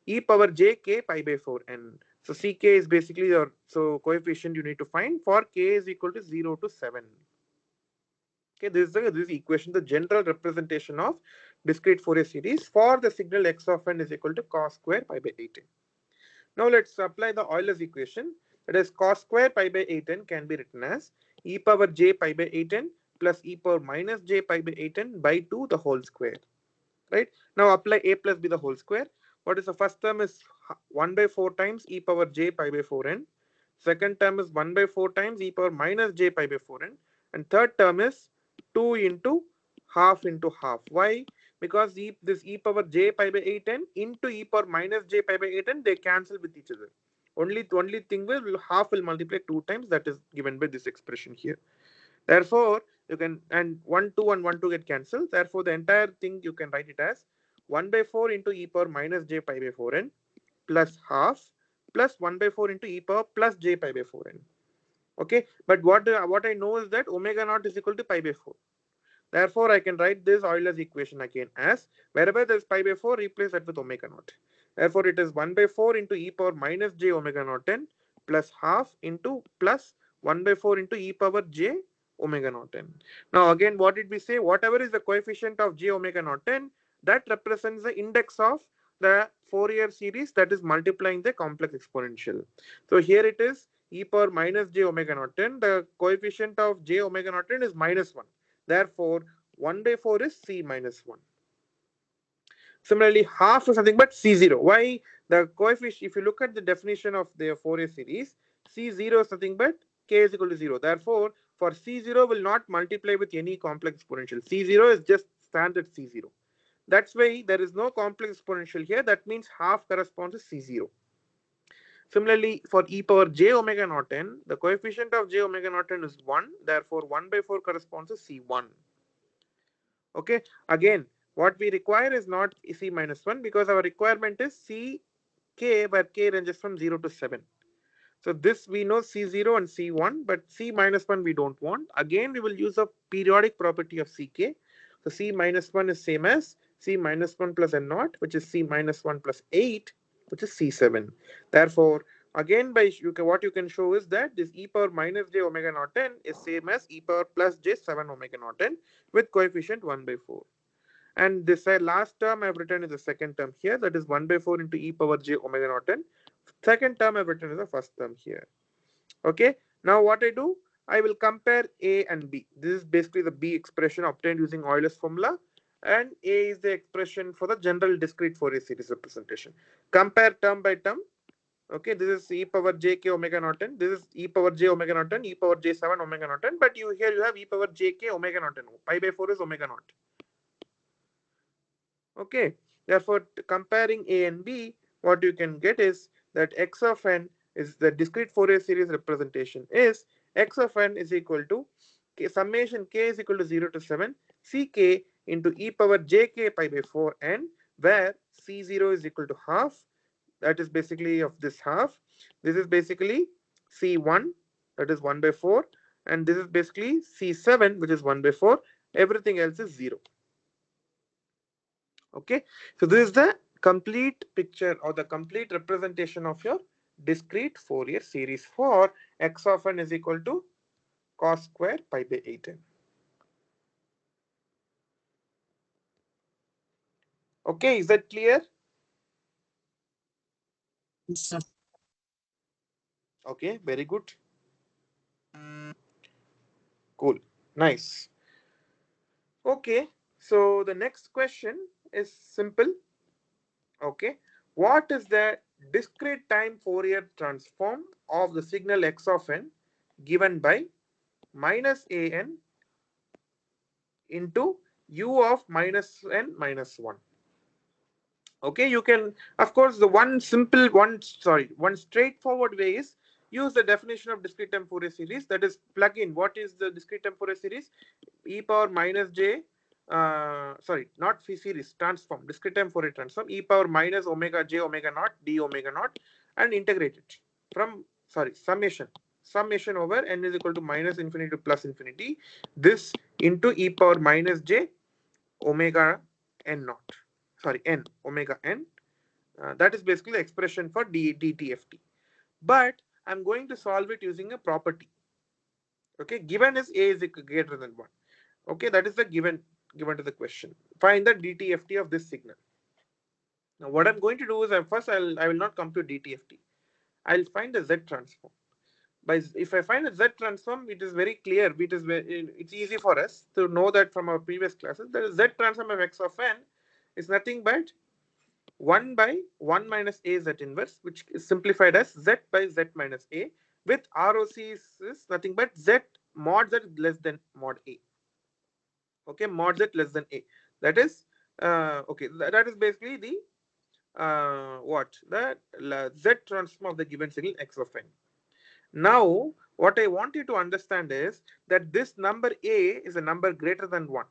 S1: e power j k pi by 4n. So Ck is basically your coefficient you need to find for k is equal to 0 to 7. Okay, this equation, the general representation of discrete Fourier series for the signal x of n is equal to cos square pi by 8n. Now let's apply the Euler's equation. That is, cos square pi by 8n can be written as e power j pi by 8n plus e power minus j pi by 8n by 2 the whole square. Right? Now apply a plus b the whole square. What is the first term is 1 by 4 times e power j pi by 4n. Second term is 1 by 4 times e power minus j pi by 4n. And third term is 2 into half. Why? Because this e power j pi by 8n into e power minus j pi by 8n, they cancel with each other. Only thing will half will multiply 2 times. That is given by this expression here. Therefore, you can, and 1 2 and 1 2 get cancelled. Therefore, the entire thing you can write it as 1 by 4 into e power minus j pi by 4n plus half plus 1 by 4 into e power plus j pi by 4n. Okay, but what I know is that omega naught is equal to pi by 4. Therefore, I can write this Euler's equation again as, wherever there is pi by 4, replace that with omega naught. Therefore, it is 1 by 4 into e power minus j omega naught n plus half into plus 1 by 4 into e power j omega naught n. Now, again, what did we say? Whatever is the coefficient of j omega naught n, that represents the index of the Fourier series that is multiplying the complex exponential. So here it is e power minus j omega naught n. The coefficient of j omega naught n is minus 1. Therefore, 1 by 4 is c minus 1. Similarly, half is nothing but c0. Why? The coefficient, if you look at the definition of the Fourier series, c0 is nothing but k is equal to 0. Therefore, for c0 will not multiply with any complex exponential. c0 is just standard c0. That's why there is no complex exponential here. That means half corresponds to c0. Similarly, for e power j omega naught n, the coefficient of j omega naught n is 1. Therefore, 1 by 4 corresponds to c1. Okay, again, what we require is not c minus 1, because our requirement is c k, where k ranges from 0 to 7. So this we know c0 and c1, but c minus 1 we don't want. Again, we will use a periodic property of ck. So c minus 1 is same as c minus 1 plus n naught, which is c minus 1 plus 8, which is c7. Therefore, again, what you can show is that this e power minus j omega naught n is same as e power plus j 7 omega naught n with coefficient 1 by 4. And this last term I've written is the second term here, that is 1 by 4 into e power j omega naught n. Second term I've written is the first term here. Okay, now what I do, I will compare A and B. This is basically the B expression obtained using Euler's formula, and A is the expression for the general discrete Fourier series representation. Compare term by term. Okay, this is e power j k omega naught n. This is e power j omega naught n, e power j 7 omega naught n. But here you have e power j k omega naught n. Pi by 4 is omega naught. Okay, therefore, comparing A and B, what you can get is that x of n is the discrete Fourier series representation is x of n is equal to summation k is equal to 0 to 7 ck into e power j k pi by 4 n, where c0 is equal to half, that is basically of this half. This is basically C1, that is 1 by 4, and this is basically C7, which is 1 by 4. Everything else is 0. Okay, so this is the complete picture or the complete representation of your discrete Fourier series for x of n is equal to cos square pi by 8n. Okay, is that clear?
S2: Yes, sir.
S1: Okay, very good. Cool. Nice. Okay, so the next question is simple. Okay, what is the discrete time Fourier transform of the signal x of n given by minus an into u of minus n minus 1? Okay, you can, of course, the one simple one, sorry, one straightforward way is use the definition of discrete time Fourier series, that is plug in what is the discrete time Fourier series, e power minus j, sorry, not series, transform, discrete time Fourier transform, e power minus omega j omega naught d omega naught, and integrate it from, sorry, summation over n is equal to minus infinity to plus infinity, this into e power minus j omega n naught, sorry, n omega n. That is basically the expression for DTFT. But I'm going to solve it using a property. Okay, given is a is greater than 1. Okay, that is the given to the question. Find the DTFT of this signal. Now, what I'm going to do is first I will not come to DTFT. I'll find the Z transform. By if I find a Z transform, it is very clear. It's easy for us to know that from our previous classes. The Z transform of x of n is nothing but 1 by 1 minus a z inverse, which is simplified as z by z minus a, with ROC is nothing but z mod z less than mod a. Okay, mod z less than a. That is okay. That is basically the what the z transform of the given signal x of n. Now, what I want you to understand is that this number a is a number greater than 1,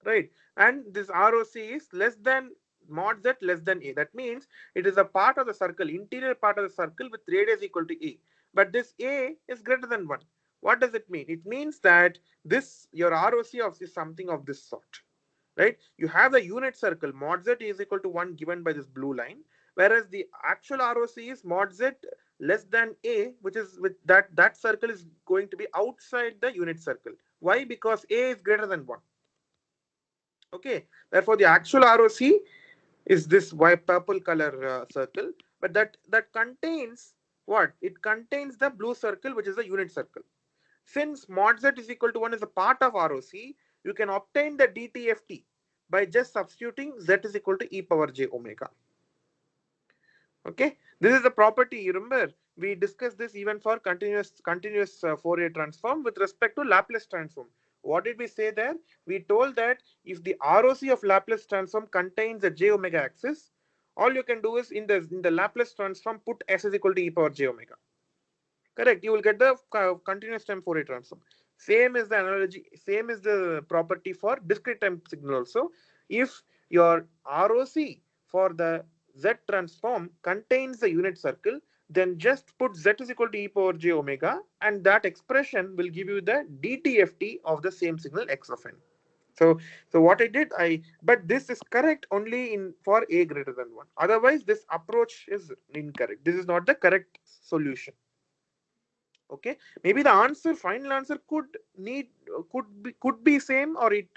S1: right? And this ROC is less than mod z less than a. That means it is a part of the circle, interior part of the circle with radius equal to a. But this a is greater than 1. What does it mean? It means that this your ROC of is something of this sort, right? You have the unit circle mod z is equal to 1 given by this blue line, whereas the actual ROC is mod z less than a, which is with that circle is going to be outside the unit circle. Why? Because a is greater than 1. Okay, therefore the actual ROC is this white purple color circle, but that contains what? It contains the blue circle, which is the unit circle. Since mod z is equal to 1 is a part of ROC, you can obtain the DTFT by just substituting z is equal to e power j omega. Okay, this is the property. You remember we discussed this even for continuous Fourier transform with respect to Laplace transform. What did we say there? We told that if the ROC of Laplace transform contains a j omega axis, all you can do is in the Laplace transform put s is equal to e power j omega. Correct. You will get the continuous time Fourier transform. Same is the analogy. Same is the property for discrete time signal also. If your ROC for the Z transform contains the unit circle, then just put Z is equal to e power j omega, and that expression will give you the DTFT of the same signal x of n. So what I did, but this is correct only in for a greater than 1. Otherwise, this approach is incorrect. This is not the correct solution. Okay, maybe the final answer could be same, or it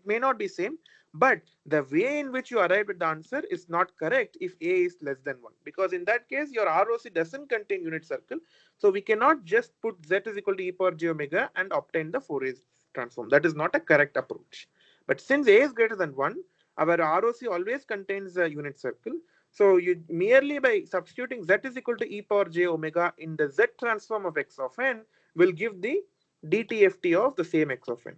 S1: may not be same, but the way in which you arrive at the answer is not correct if a is less than 1, because in that case your ROC doesn't contain unit circle, so we cannot just put z is equal to e power j omega and obtain the Fourier transform. That is not a correct approach. But since a is greater than 1, our ROC always contains a unit circle. So you merely by substituting z is equal to e power j omega in the z transform of x of n will give the DTFT of the same x of n.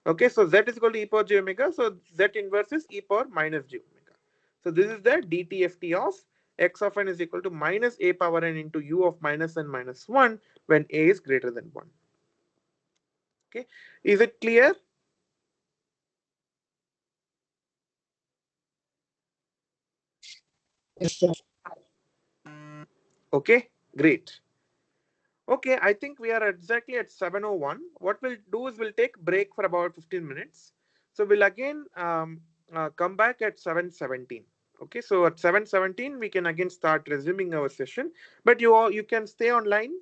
S1: Okay, so z is equal to e power j omega. So z inverse is e power minus j omega. So this is the DTFT of x of n is equal to minus a power n into u of minus n minus 1 when a is greater than 1. Okay, is it clear?
S2: Yes, sir.
S1: Okay, great. Okay, I think we are exactly at 7:01. What we'll do is we'll take break for about 15 minutes. So we'll again come back at 7:17. Okay, so at 7:17 we can again start resuming our session. But you can stay online,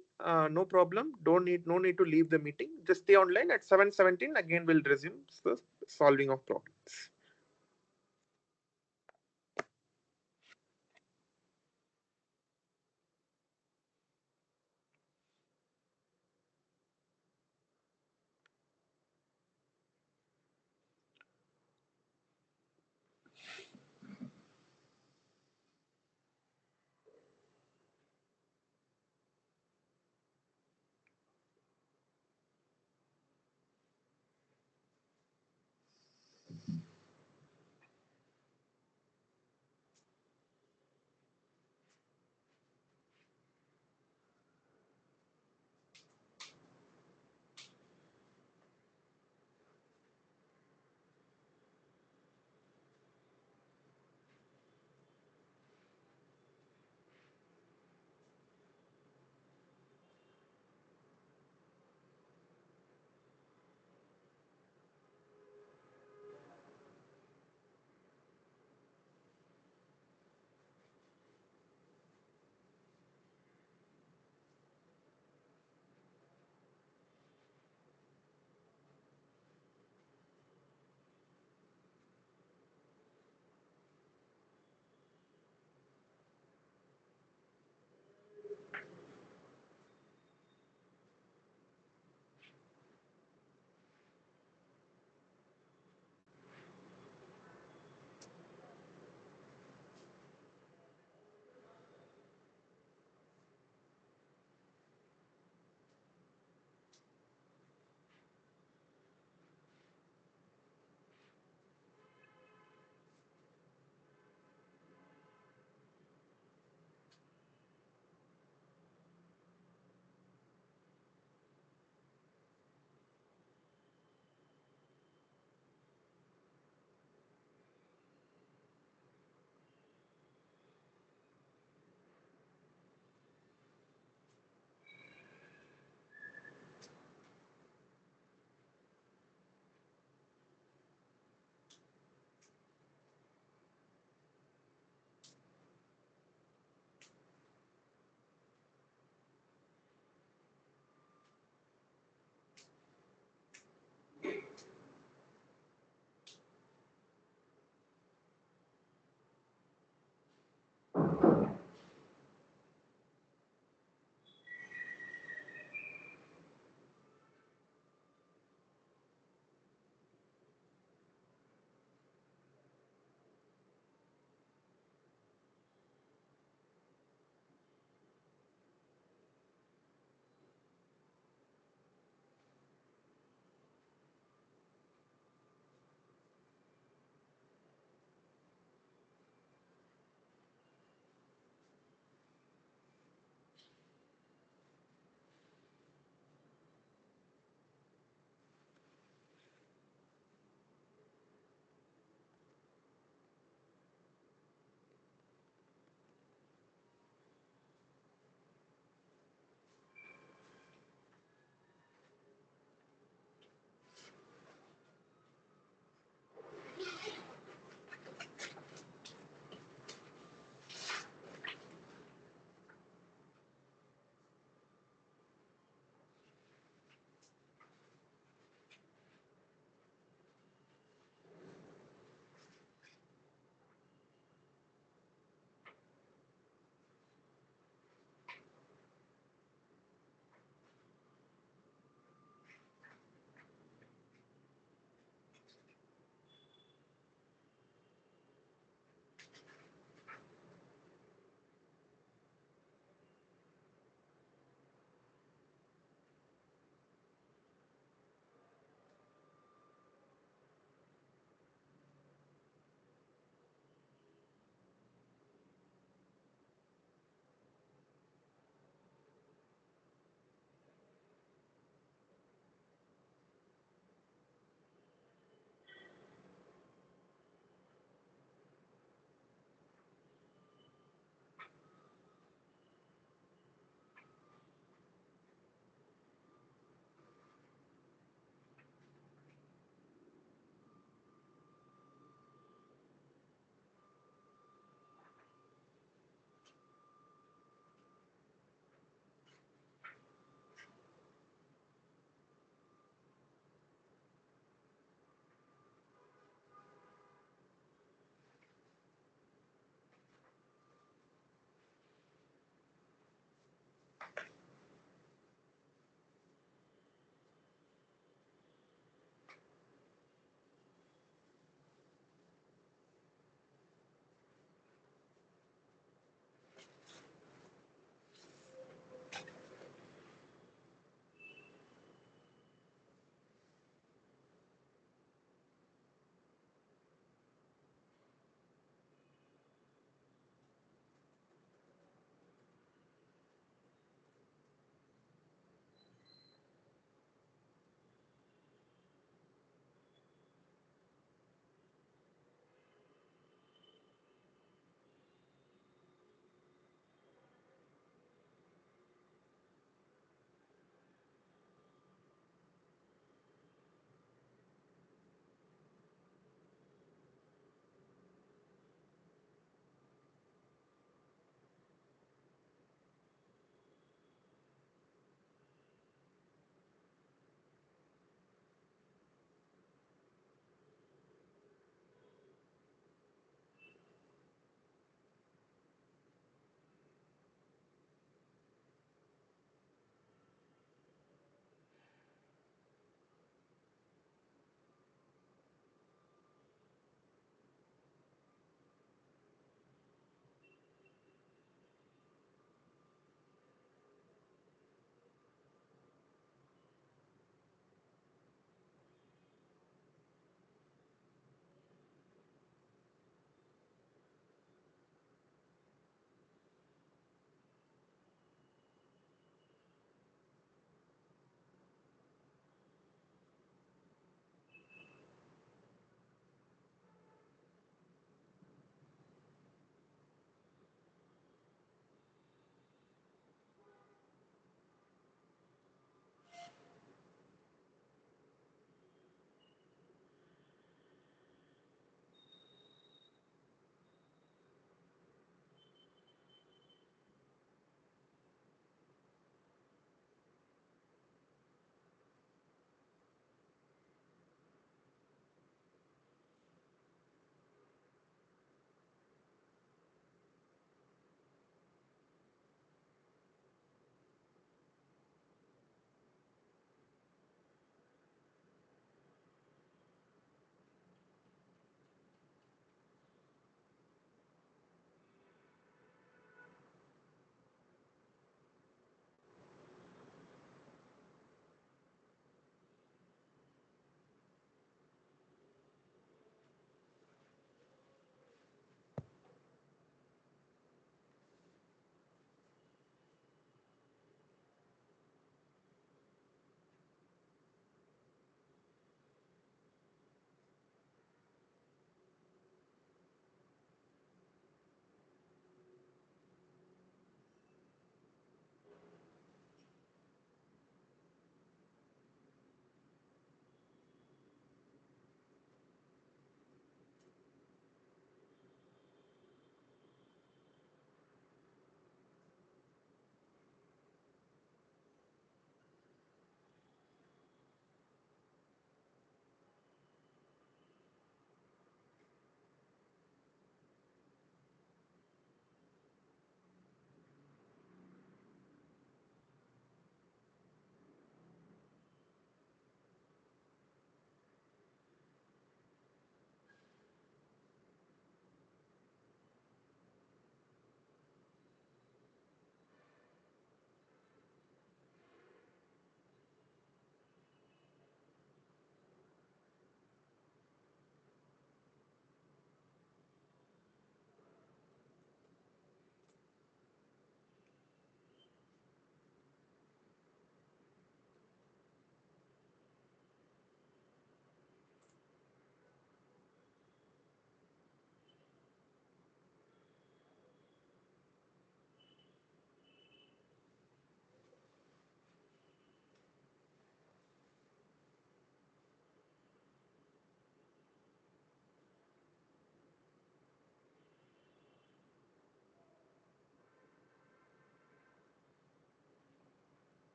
S1: no problem. No need to leave the meeting. Just stay online at 7:17. Again, we'll resume the solving of problems.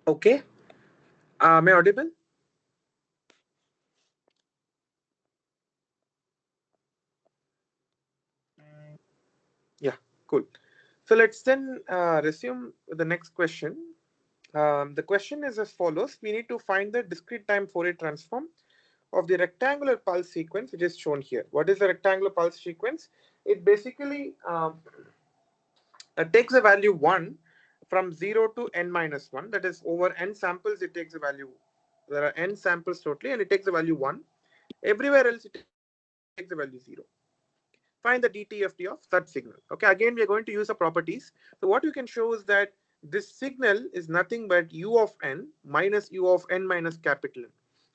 S1: Okay. Am I audible? Yeah, cool. So let's then resume with the next question. The question is as follows. We need to find the discrete time Fourier transform of the rectangular pulse sequence, which is shown here. What is the rectangular pulse sequence? It basically takes a value 1 from 0 to n minus 1. That is, over n samples, it takes a value. There are n samples totally, and it takes a value 1. Everywhere else, it takes a value 0. Find the DTFT of such signal. Okay, again, we are going to use the properties. So what you can show is that this signal is nothing but u of n minus u of n minus capital N.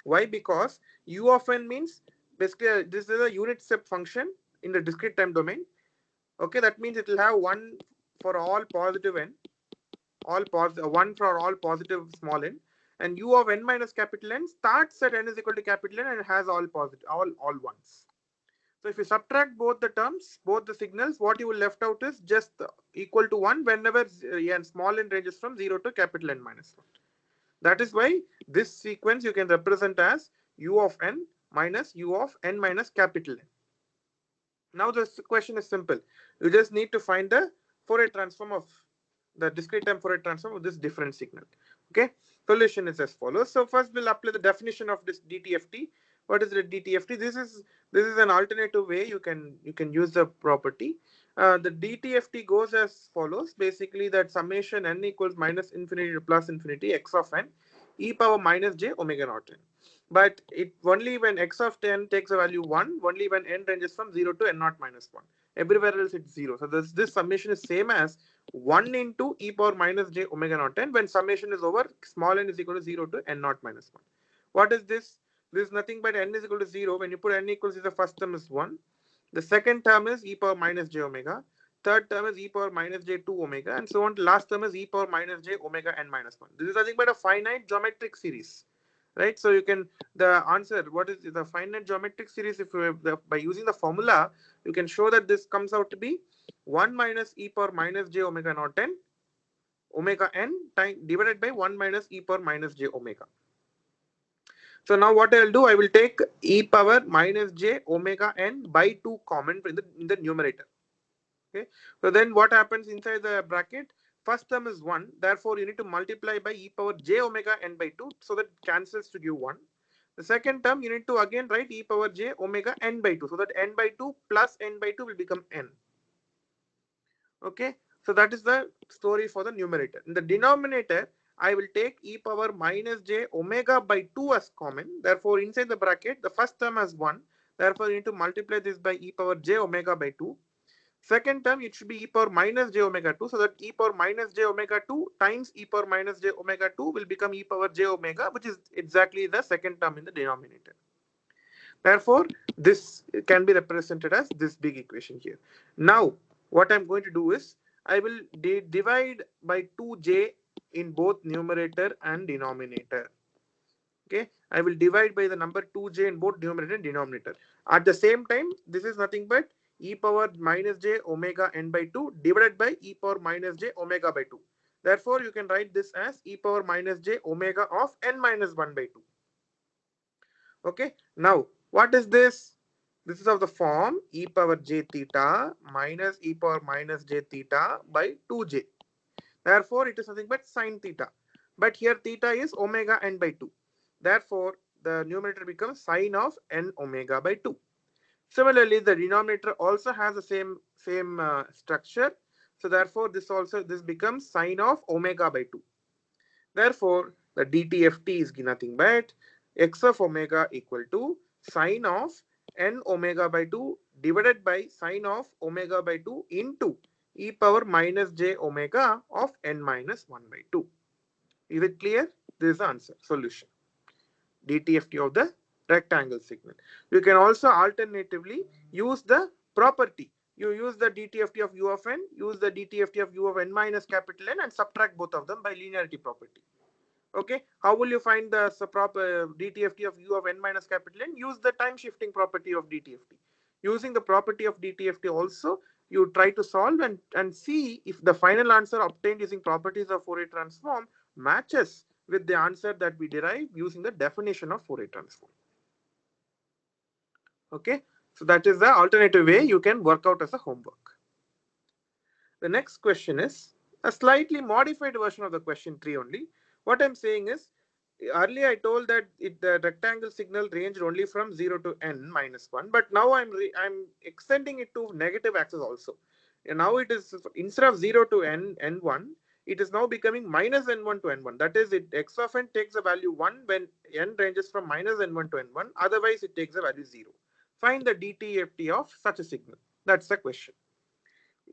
S1: Why? Because u of n means basically this is a unit step function in the discrete time domain. Okay, that means it will have one for all positive n, all positive one for all positive small n, and u of n minus capital N starts at n is equal to capital N and has all positive, all ones. So if you subtract both the terms, both the signals, what you will left out is just equal to 1 whenever n small n ranges from 0 to capital N minus 1. That is why this sequence you can represent as u of n minus u of n minus capital N. Now this question is simple. You just need to find the Fourier transform of the discrete time Fourier transform of this different signal. Okay, solution is as follows. So first we'll apply the definition of this DTFT. What is the DTFT? This is an alternative way you can use the property. The DTFT goes as follows. Basically, that summation n equals minus infinity to plus infinity x of n e power minus j omega naught n. But it only when x of 10 takes a value 1, only when n ranges from 0 to n naught minus 1. Everywhere else it's 0. So this summation is same as 1 into e power minus j omega naught n when summation is over small n is equal to 0 to n naught minus 1. What is this? This is nothing but n is equal to 0. When you put n equals 0, the first term is 1. The second term is e power minus j omega. Third term is e power minus j 2 omega, and so on. Last term is e power minus j omega n minus 1. This is nothing but a finite geometric series, right? So you can, the answer, what is the finite geometric series? If you by using the formula, you can show that this comes out to be 1 minus e power minus j omega naught n omega n time divided by 1 minus e power minus j omega. So now what I will do, I will take e power minus j omega n by 2 common in the numerator. Okay. So then what happens inside the bracket? First term is 1. Therefore, you need to multiply by e power j omega n by 2. So that cancels to give 1. The second term, you need to again write e power j omega n by 2. So that n by 2 plus n by 2 will become n. Okay. So that is the story for the numerator. In the denominator, I will take e power minus j omega by 2 as common. Therefore, inside the bracket, the first term has 1. Therefore, you need to multiply this by e power j omega by 2. Second term, it should be e power minus j omega 2. So that e power minus j omega 2 times e power minus j omega 2 will become e power j omega, which is exactly the second term in the denominator. Therefore, this can be represented as this big equation here. Now, what I'm going to do is, I will divide by 2j in both numerator and denominator. Okay, I will divide by the number 2j in both numerator and denominator. At the same time, this is nothing but e power minus j omega n by 2 divided by e power minus j omega by 2. Therefore, you can write this as e power minus j omega of n minus 1 by 2. Okay, now what is this? This is of the form e power j theta minus e power minus j theta by 2j. Therefore, it is nothing but sine theta. But here theta is omega n by 2. Therefore, the numerator becomes sine of n omega by 2. Similarly, the denominator also has the same structure. So therefore, this becomes sine of omega by 2. Therefore, the DTFT is nothing but x of omega equal to sine of n omega by 2 divided by sine of omega by 2 into e power minus j omega of n minus 1 by 2. Is it clear? This is the answer, solution. DTFT of the rectangle signal. You can also alternatively use the property. You use the DTFT of U of n, use the DTFT of U of n minus capital N, and subtract both of them by linearity property. Okay, how will you find the DTFT of U of n minus capital N? Use the time shifting property of DTFT. Using the property of DTFT also, you try to solve and see if the final answer obtained using properties of Fourier transform matches with the answer that we derive using the definition of Fourier transform. Okay, so that is the alternative way you can work out as a homework. The next question is a slightly modified version of the question 3 only. What I'm saying is, earlier I told that the rectangle signal ranged only from 0 to n minus 1, but now I'm extending it to negative axis also. And now it is, instead of 0 to n1, it is now becoming minus n1 to n1. That is, x of n takes a value 1 when n ranges from minus n1 to n1. Otherwise, it takes a value 0. Find the DTFT of such a signal. That's the question.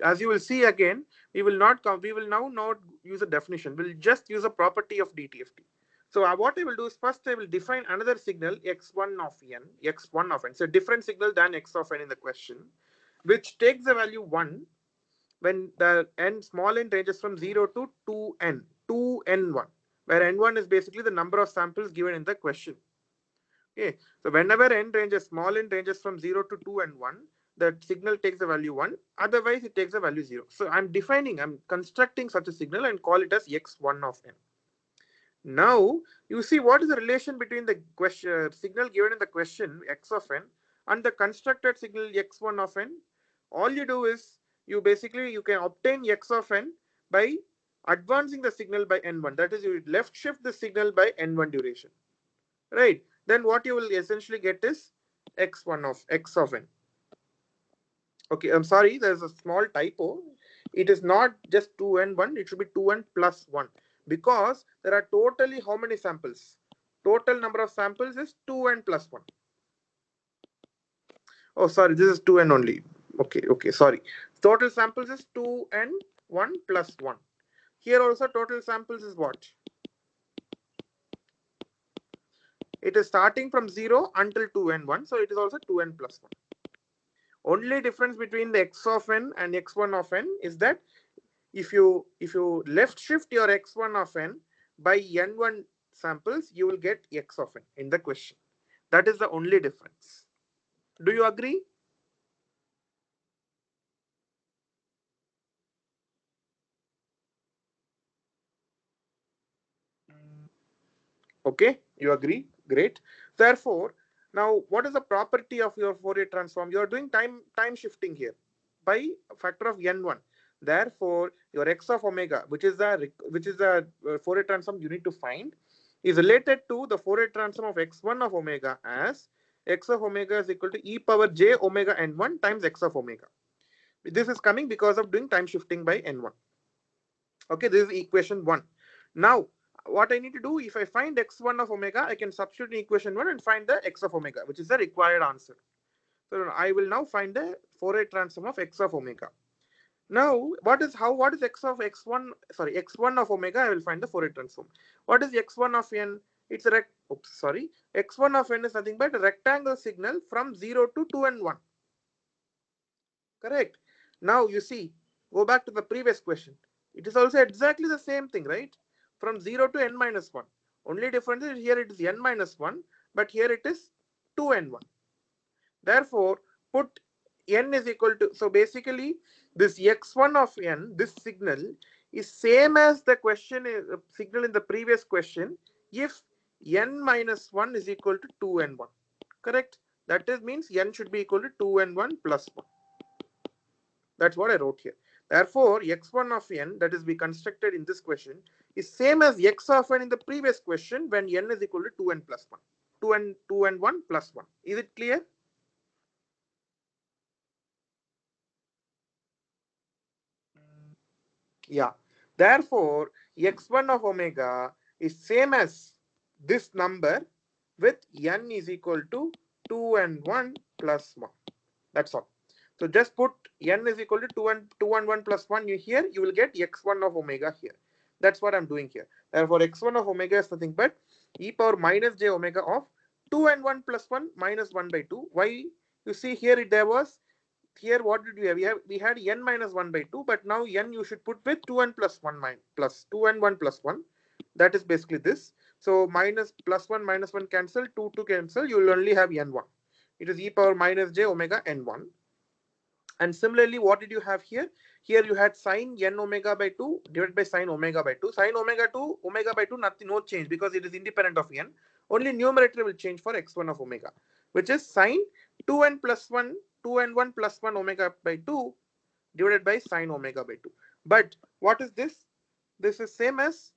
S1: As you will see again, we will now not use a definition. We'll just use a property of DTFT. So what I will do is, first I will define another signal x1 of n. So different signal than x of n in the question, which takes the value 1 when the small n ranges from 0 to 2n1, where n1 is basically the number of samples given in the question. Okay, so whenever small n ranges from 0 to 2 and 1, the signal takes the value 1, otherwise it takes the value 0. So I'm constructing such a signal and call it as x1 of n. Now, you see what is the relation between the signal given in the question, x of n, and the constructed signal x1 of n. All you do is, you can obtain x of n by advancing the signal by n1. That is, you left shift the signal by n1 duration. Right? Then what you will essentially get is x of n. Okay, I'm sorry, there's a small typo. It is not just 2n1, it should be 2n plus 1, because there are totally how many samples? Total number of samples is 2n plus 1. Oh, sorry, this is 2n only. Okay, sorry. Total samples is 2n 1 plus 1. Here also total samples is what? It is starting from 0 until 2n1, so it is also 2n plus 1. Only difference between the x of n and x1 of n is that if you left shift your x1 of n by n1 samples, you will get x of n in the question. That is the only difference. Do you agree? Okay, you agree? Great. Therefore, now what is the property of your Fourier transform? You are doing time shifting here by a factor of n1. Therefore, your x of omega, which is the Fourier transform you need to find, is related to the Fourier transform of x1 of omega as x of omega is equal to e power j omega n1 times x of omega. This is coming because of doing time shifting by n1. Okay, this is equation 1. Now, what I need to do, if I find x1 of omega, I can substitute in equation 1 and find the x of omega, which is the required answer. So I will now find the Fourier transform of x of omega. Now, what is x1 of omega? I will find the Fourier transform. What is x1 of n? It's a x1 of n is nothing but a rectangle signal from 0 to 2 and 1. Correct. Now you see, go back to the previous question. It is also exactly the same thing, right? From 0 to n minus 1. Only difference is here it is n minus 1, but here it is 2n1. Therefore, put n is equal to, so basically this x1 of n, this signal is same as the signal in the previous question if n minus 1 is equal to 2n1. Correct? That is means n should be equal to 2n1 plus 1. That's what I wrote here. Therefore, x1 of n, that is we constructed in this question, is same as x of n in the previous question when n is equal to 2n plus 1. 2n 1 plus 1. Is it clear? Yeah. Therefore, x1 of omega is same as this number with n is equal to 2 and 1 plus 1. That's all. So just put n is equal to 2 and 1 plus 1 here. You will get x1 of omega here. That's what I'm doing here. Therefore, x1 of omega is nothing but e power minus j omega of 2 and 1 plus 1 minus 1 by 2. Why? You see here there was, here what did we have? We had n minus 1 by 2, but now n you should put with 2 and plus 1 plus 2 and 1 plus 1. That is basically this. So minus plus 1 minus 1 cancel, 2 to cancel, you will only have n1. It is e power minus j omega n1. And similarly, what did you have here? Here you had sine n omega by 2 divided by sine omega by 2. Sine omega by 2, nothing, no change because it is independent of n. Only numerator will change for x1 of omega, which is sine 2n plus 1, 2 and 1 plus 1 omega by 2 divided by sine omega by 2. But what is this? This is same as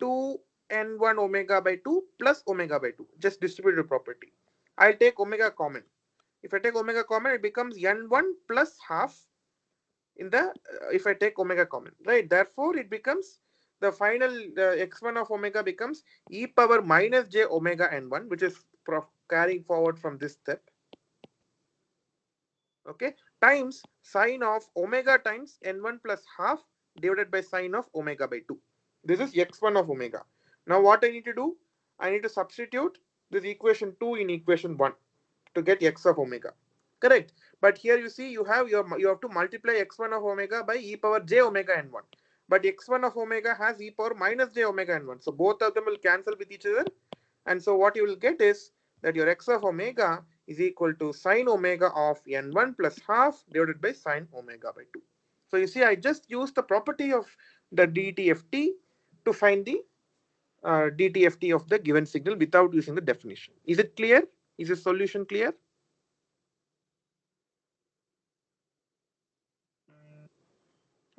S1: 2n1 omega by 2 plus omega by 2, just distributive property. I'll take omega common. If I take omega common, it becomes n1 plus half in the, if I take omega common, right? Therefore, it becomes the final x1 of omega becomes e power minus j omega n1, which is carrying forward from this step. Okay, times sine of omega times n1 plus half divided by sine of omega by 2. This is x1 of omega. Now what I need to do? I need to substitute this equation 2 in equation 1 to get x of omega. Correct. But here you see you have to multiply x1 of omega by e power j omega n1. But x1 of omega has e power minus j omega n1. So both of them will cancel with each other. And so what you will get is that your x of omega is equal to sine omega of n1 plus half divided by sine omega by 2. So you see, I just used the property of the DTFT to find the DTFT of the given signal without using the definition. Is it clear? Is the solution clear?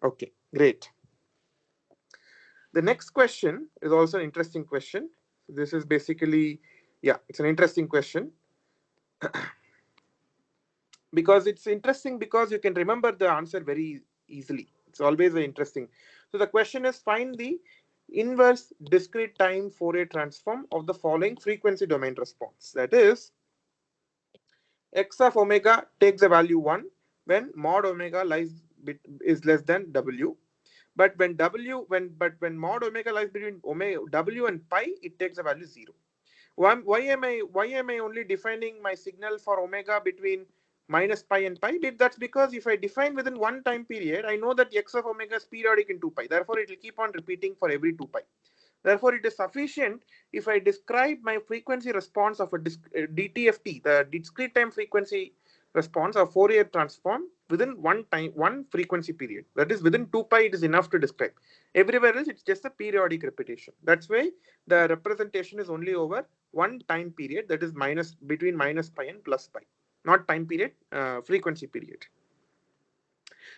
S1: Okay, great. The next question is also an interesting question. This is basically, yeah, it's an interesting question. Because it's interesting because you can remember the answer very easily. It's always interesting. So the question is, find the inverse discrete time Fourier transform of the following frequency domain response. That is, x of omega takes a value 1 when mod omega is less than w. But when mod omega lies between omega w and pi, it takes a value 0. Why am I only defining my signal for omega between minus pi and pi? That's because if I define within one time period, I know that x of omega is periodic in 2 pi. Therefore, it will keep on repeating for every 2 pi. Therefore, it is sufficient if I describe my frequency response of a DTFT, the discrete time frequency response of Fourier transform within one frequency period. That is, within 2 pi, it is enough to describe. Everywhere else, it's just a periodic repetition. That's why the representation is only over one time period, that is between minus pi and plus pi, not time period, frequency period.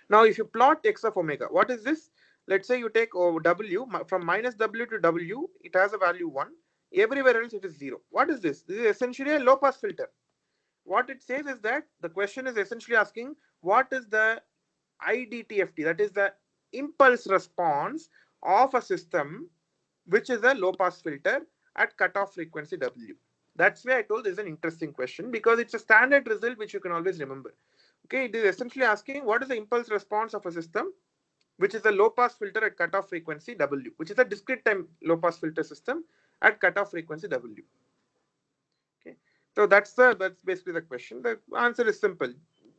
S1: Now, if you plot x of omega, what is this? Let's say you take w from minus w to w, it has a value 1. Everywhere else it is 0. What is this? This is essentially a low pass filter. What it says is that the question is essentially asking what is the IDTFT, that is the impulse response of a system which is a low pass filter at cutoff frequency w. That's why I told this is an interesting question, because it's a standard result which you can always remember. Okay, it is essentially asking what is the impulse response of a system which is a low pass filter at cutoff frequency w, which is a discrete time low pass filter system at cutoff frequency w. Okay, so that's basically the question. The answer is simple.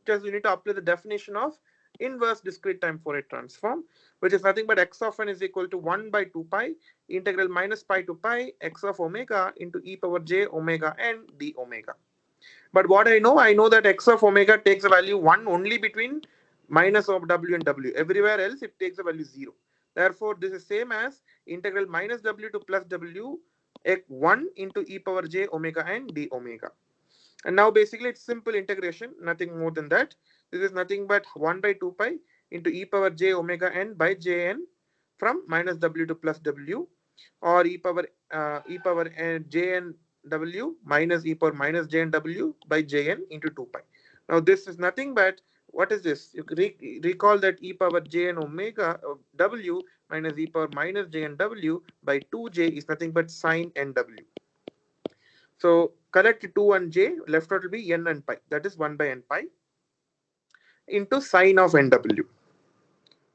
S1: Just you need to apply the definition of inverse discrete time Fourier transform, which is nothing but x of n is equal to 1 by 2 pi integral minus pi to pi x of omega into e power j omega n d omega. But what I know that x of omega takes a value 1 only between minus of w and w. Everywhere else, it takes a value 0. Therefore, this is same as integral minus w to plus w 1 into e power j omega n d omega. And now basically it's simple integration, nothing more than that. This is nothing but 1 by 2 pi into e power j omega n by jn from minus w to plus w, or e power jn w minus e power minus jn w by jn into 2 pi. Now this is nothing but, what is this? You recall that e power jn omega w minus e power minus jn w by 2j is nothing but sine nw. So collect 2 and j, left out will be n and pi. That is 1 by n pi into sine of nw.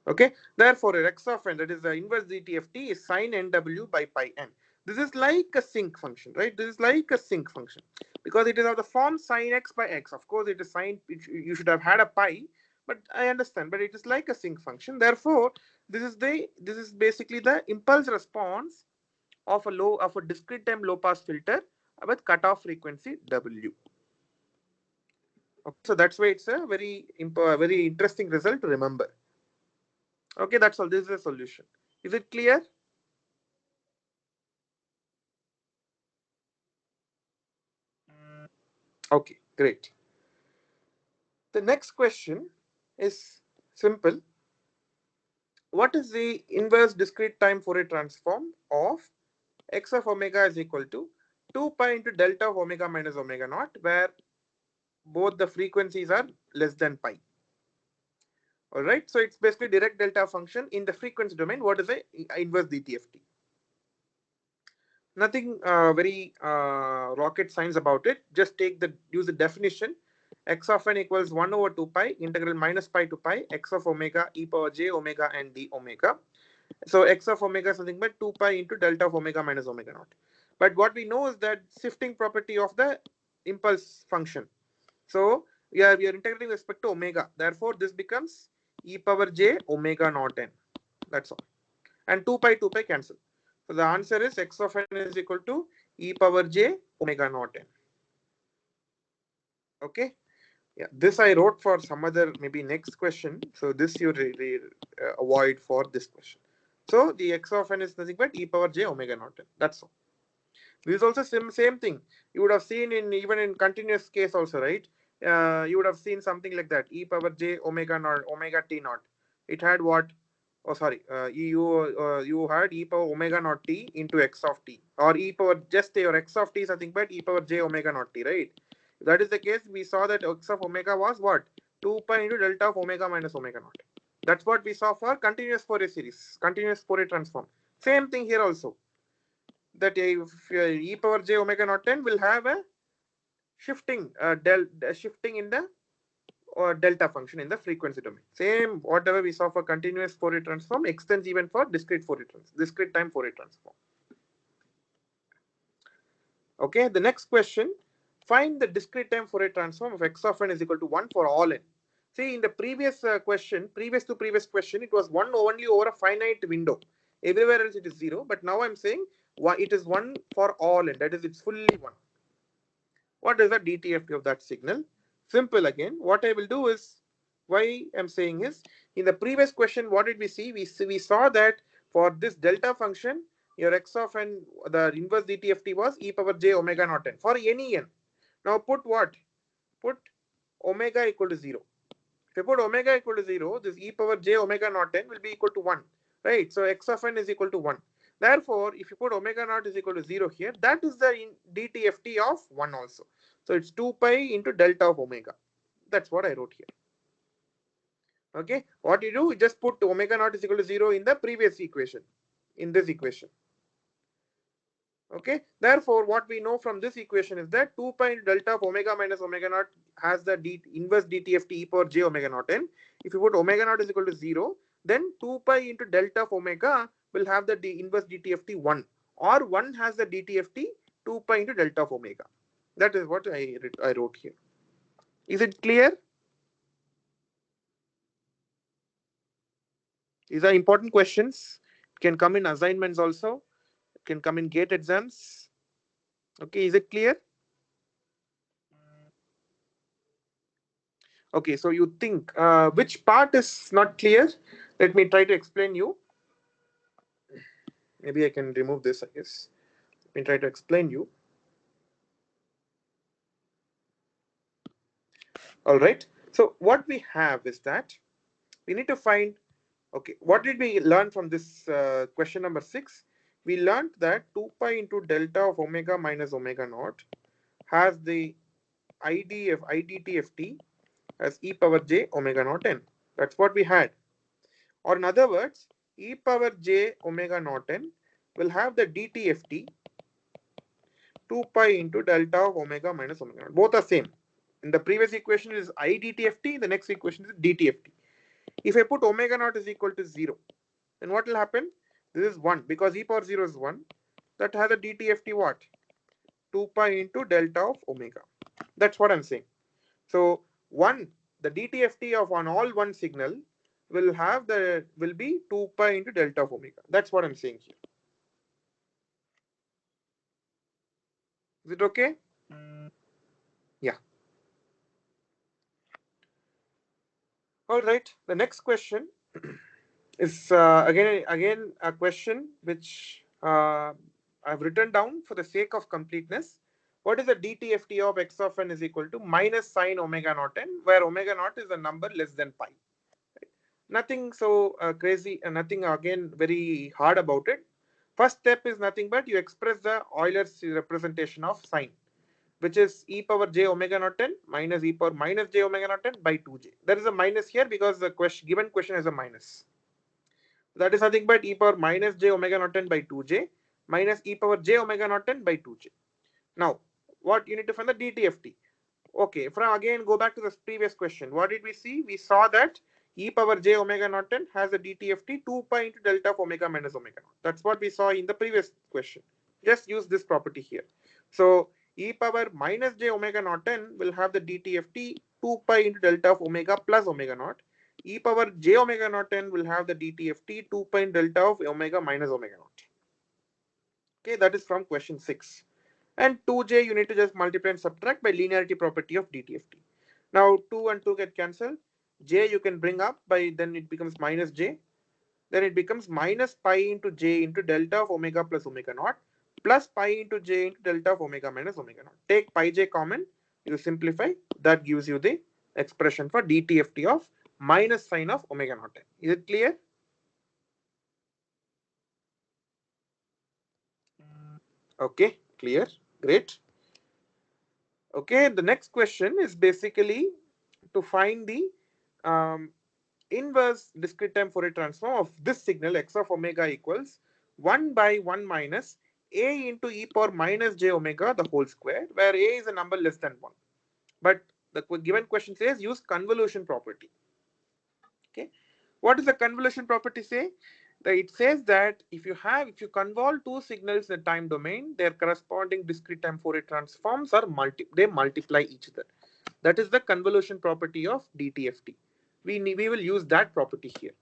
S1: Okay, therefore x of n, that is the inverse DTFT, is sine nw by pi n. This is like a sinc function, right? This is like a sinc function because it is of the form sine x by x. Of course, it is sine. You should have had a pi, but I understand. But it is like a sinc function. Therefore, this is basically the impulse response of a discrete time low pass filter with cutoff frequency W. Okay, so that's why it's a very interesting result to remember. Okay, that's all. This is a solution. Is it clear? Okay, great. The next question is simple. What is the inverse discrete time Fourier transform of x of omega is equal to 2 pi into delta of omega minus omega naught, where both the frequencies are less than pi? All right, so it's basically direct delta function in the frequency domain. What is the inverse DTFT? Nothing very rocket science about it. Just use the definition. X of n equals 1 over 2 pi integral minus pi to pi x of omega e power j omega and d omega. So x of omega is nothing but 2 pi into delta of omega minus omega naught. But what we know is that shifting property of the impulse function. So we are integrating with respect to omega. Therefore, this becomes e power j omega naught n. That's all. And 2 pi cancel. So the answer is x of n is equal to e power j omega naught n. Okay. Yeah, this I wrote for some other maybe next question. So this you really avoid for this question. So the x of n is nothing but e power j omega naught n. That's all. This is also same thing. You would have seen in even in continuous case also, right? You would have seen something like that. E power j omega naught omega t naught. It had what? Oh, sorry. You had e power omega naught t into x of t, or e power just your x of t is nothing but e power j omega naught t, right? If that is the case, we saw that x of omega was what? 2 pi into delta of omega minus omega naught. That's what we saw for continuous Fourier series, continuous Fourier transform. Same thing here also, that if e power j omega naught n will have a shifting in the delta function in the frequency domain. Same whatever we saw for continuous Fourier transform extends even for discrete time Fourier transform. Okay, the next question: find the discrete time Fourier transform of x of n is equal to 1 for all n. See, in the previous previous question, it was 1 only over a finite window. Everywhere else it is 0, but now I'm saying it is 1 for all n. That is, it's fully 1. What is the DTFT of that signal? Simple again. What I will do is, why I'm saying is, in the previous question, what did we see? We saw that for this delta function, your x of n, the inverse DTFT was e power j omega naught n for any n. Now put what? Put omega equal to 0. If you put omega equal to 0, this e power j omega naught n will be equal to 1. Right? So x of n is equal to 1. Therefore, if you put omega naught is equal to 0 here, that is the DTFT of 1 also. So it's 2 pi into delta of omega. That's what I wrote here. Okay. What you do, you just put omega naught is equal to 0 in the previous equation, in this equation. Okay. Therefore, what we know from this equation is that 2 pi into delta of omega minus omega naught has the inverse DTFT e power j omega naught n. If you put omega naught is equal to 0, then 2 pi into delta of omega will have the inverse DTFT 1, or 1 has the DTFT 2 pi into delta of omega. That is what I wrote here. Is it clear? These are important questions. It can come in assignments also. It can come in gate exams. Okay, is it clear? Okay, so you think which part is not clear? Let me try to explain you. Maybe I can remove this, I guess. Let me try to explain you. All right. So what we have is that we need to find, okay, what did we learn from this question number 6? We learned that 2 pi into delta of omega minus omega naught has the IDTFT as e power j omega naught n. That's what we had. Or in other words, e power j omega naught n will have the DTFT 2 pi into delta of omega minus omega naught. Both are same. In the previous equation is IDTFT, the next equation is DTFT. If I put omega naught is equal to 0, then what will happen? This is 1 because e power 0 is 1. That has a DTFT what? 2 pi into delta of omega. That's what I'm saying. So 1, the DTFT of on all one signal will be 2 pi into delta of omega. That's what I'm saying here. Is it okay? Yeah. All right. The next question is again a question which I've written down for the sake of completeness. What is the DTFT of x of n is equal to minus sine omega naught n, where omega naught is a number less than pi. Nothing so crazy, and nothing again very hard about it. First step is nothing but you express the Euler's representation of sine, which is e power j omega naught n minus e power minus j omega naught n by 2j. There is a minus here because the given question is a minus. That is nothing but e power minus j omega naught n by 2j minus e power j omega naught n by 2j. Now, what you need to find the DTFT. Okay, from again go back to the previous question. What did we see? We saw that e power j omega naught n has a DTFT 2 pi into delta of omega minus omega naught. That's what we saw in the previous question. Just use this property here. So e power minus j omega naught n will have the DTFT 2 pi into delta of omega plus omega naught. E power j omega naught n will have the DTFT 2 pi into delta of omega minus omega naught. Okay, that is from question 6. And 2j you need to just multiply and subtract by linearity property of DTFT. Now 2 and 2 get cancelled. J you can bring up by, then it becomes minus j. Then it becomes minus pi into j into delta of omega plus omega naught plus pi into j into delta of omega minus omega naught. Take pi j common, you simplify. That gives you the expression for DTFT of minus sine of omega naught. Is it clear? Okay, clear. Great. Okay, the next question is basically to find the um, inverse discrete time Fourier transform of this signal x of omega equals 1 by 1 minus a into e power minus j omega the whole square, where a is a number less than 1. But the given question says use convolution property. Okay, what does the convolution property say? It says that if you convolve two signals in a time domain, their corresponding discrete time Fourier transforms are they multiply each other. That is the convolution property of DTFT. We will use that property here.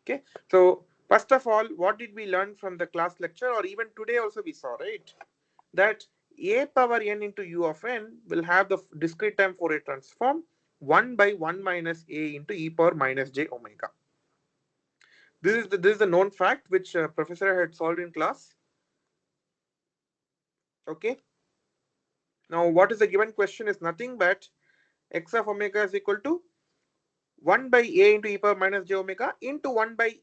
S1: Okay, so first of all, what did we learn from the class lecture, or even today also we saw, right? That a power n into u of n will have the discrete time Fourier transform 1 by 1 minus a into e power minus j omega. This is the known fact which professor had solved in class. Okay. Now, what is the given question is nothing but x of omega is equal to 1 by a into e power minus j omega into 1 by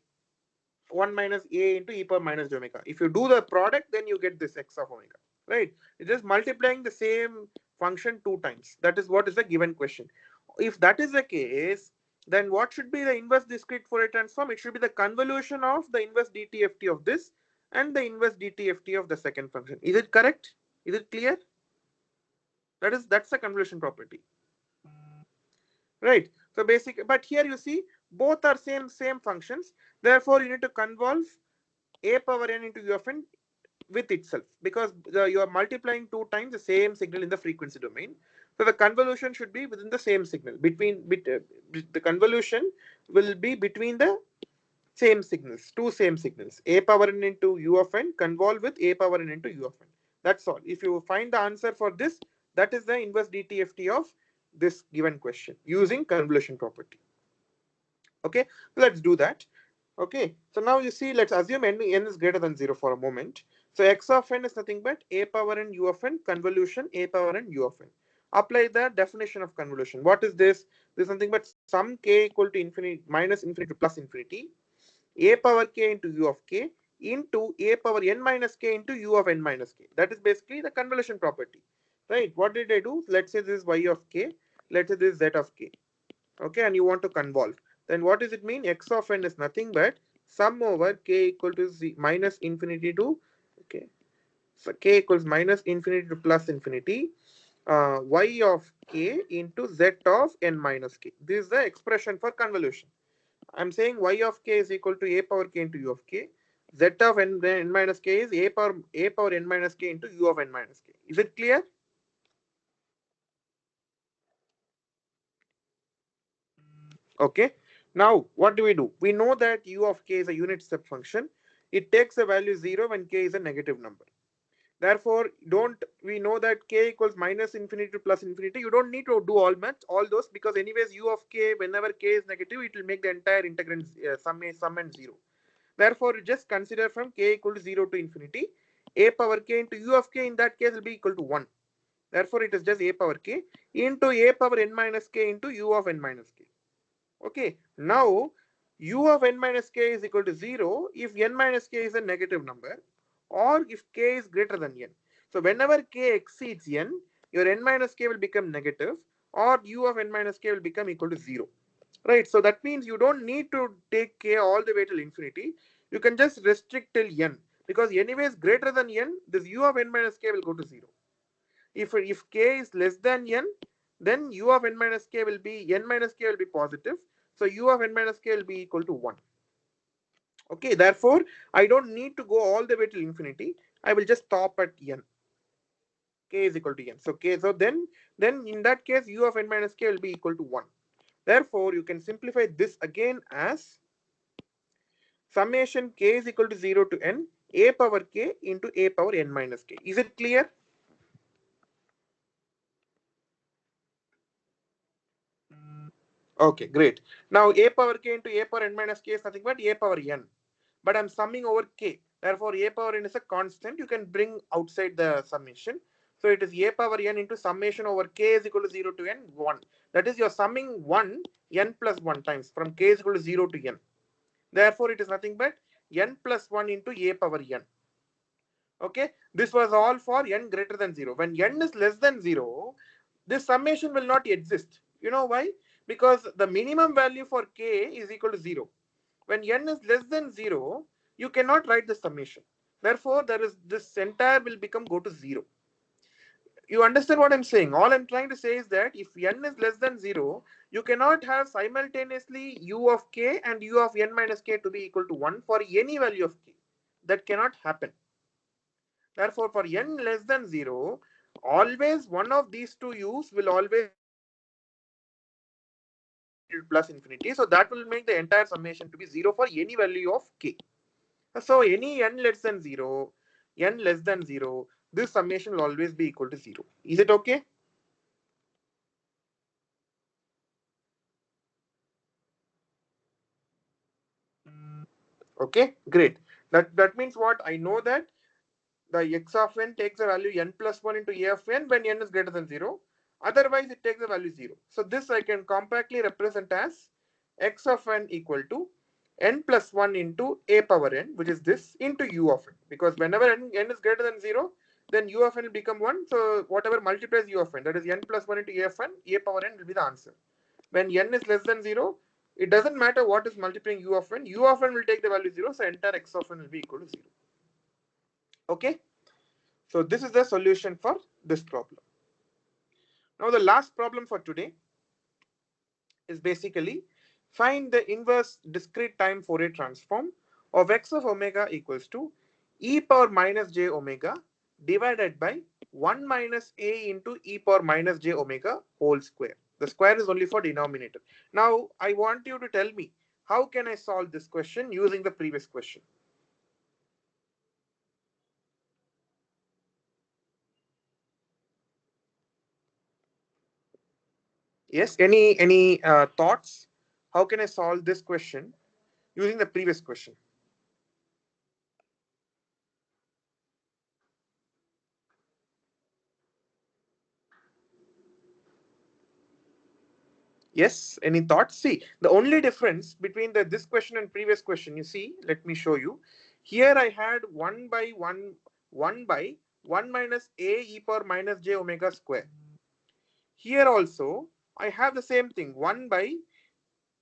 S1: 1 minus a into e power minus j omega. If you do the product, then you get this x of omega, right? It's just multiplying the same function 2 times. That is what is the given question. If that is the case, then what should be the inverse discrete Fourier transform? It should be the convolution of the inverse DTFT of this and the inverse DTFT of the second function. Is it correct? Is it clear? That's the convolution property, right? So basic, but here you see both are same functions. Therefore, you need to convolve a power n into u of n with itself, because you are multiplying 2 times the same signal in the frequency domain. So the convolution should be within the same signal. The convolution will be between the same signals, two same signals. A power n into u of n convolve with a power n into u of n. That's all. If you find the answer for this, that is the inverse DTFT of this given question using convolution property. Okay, let's do that. Okay, so now you see, let's assume n is greater than 0 for a moment. So x of n is nothing but a power n u of n convolution a power n u of n. Apply the definition of convolution. What is this? This is nothing but sum k equal to infinity minus infinity to plus infinity a power k into u of k into a power n minus k into u of n minus k. That is basically the convolution property, right? What did I do? Let's say this is y of k. Let's say this is z of k. Okay, and you want to convolve. Then what does it mean? X of n is nothing but sum over k equal to minus infinity to, okay, so k equals minus infinity to plus infinity y of k into z of n minus k. This is the expression for convolution. I'm saying y of k is equal to a power k into u of k. Z of n minus k is a power n minus k into u of n minus k. Is it clear? Okay. Now, what do? We know that u of k is a unit step function. It takes a value 0 when k is a negative number. Therefore, don't we know that k equals minus infinity to plus infinity? You don't need to do all those, because anyways u of k, whenever k is negative, it will make the entire integrand sum and 0. Therefore, just consider from k equal to 0 to infinity, a power k into u of k in that case will be equal to 1. Therefore, it is just a power k into a power n minus k into u of n minus k. Okay, now u of n minus k is equal to 0 if n minus k is a negative number, or if k is greater than n. So whenever k exceeds n, your n minus k will become negative, or u of n minus k will become equal to 0. Right, so that means you don't need to take k all the way till infinity. You can just restrict till n, because anyways greater than n, this u of n minus k will go to 0. If k is less than n, then u of n minus k will be n minus k will be positive. So u of n minus k will be equal to 1. Okay, therefore I don't need to go all the way till infinity. I will just stop at n. K is equal to n. So then in that case u of n minus k will be equal to 1. Therefore, you can simplify this again as summation k is equal to 0 to n a power k into a power n minus k. Is it clear? Okay, great. Now a power k into a power n minus k is nothing but a power n. But I'm summing over k. Therefore, a power n is a constant. You can bring outside the summation. So it is a power n into summation over k is equal to 0 to n 1. That is, you're summing 1 n plus 1 times from k is equal to 0 to n. Therefore, it is nothing but n plus 1 into a power n. Okay, this was all for n greater than 0. When n is less than 0, this summation will not exist. You know why? Because the minimum value for k is equal to 0. When n is less than 0, you cannot write the summation. Therefore, there is this entire will become go to 0. You understand what I'm saying? All I'm trying to say is that if n is less than 0, you cannot have simultaneously u of k and u of n minus k to be equal to 1 for any value of k. That cannot happen. Therefore, for n less than 0, always one of these two u's will always be plus infinity. So that will make the entire summation to be 0 for any value of k. So any n less than 0, n less than 0, this summation will always be equal to 0. Is it okay? Okay, great. That means what? I know that the x of n takes the value n plus 1 into a of n when n is greater than 0. Otherwise, it takes the value 0. So this I can compactly represent as x of n equal to n plus 1 into a power n, which is this, into u of n. Because whenever n is greater than 0, then u of n will become 1. So whatever multiplies u of n, that is n plus 1 into a of n, a power n will be the answer. When n is less than 0, it doesn't matter what is multiplying u of n. U of n will take the value 0, so entire x of n will be equal to 0. Okay? So this is the solution for this problem. Now the last problem for today is basically find the inverse discrete time Fourier transform of x of omega equals to e power minus j omega divided by 1 minus a into e power minus j omega whole square. The square is only for denominator. Now I want you to tell me, how can I solve this question using the previous question? Yes, any thoughts? How can I solve this question using the previous question? Yes, any thoughts? See, the only difference between this question and previous question, you see, let me show you. Here I had 1 by 1 minus a e power minus j omega square. Here also, I have the same thing, 1 by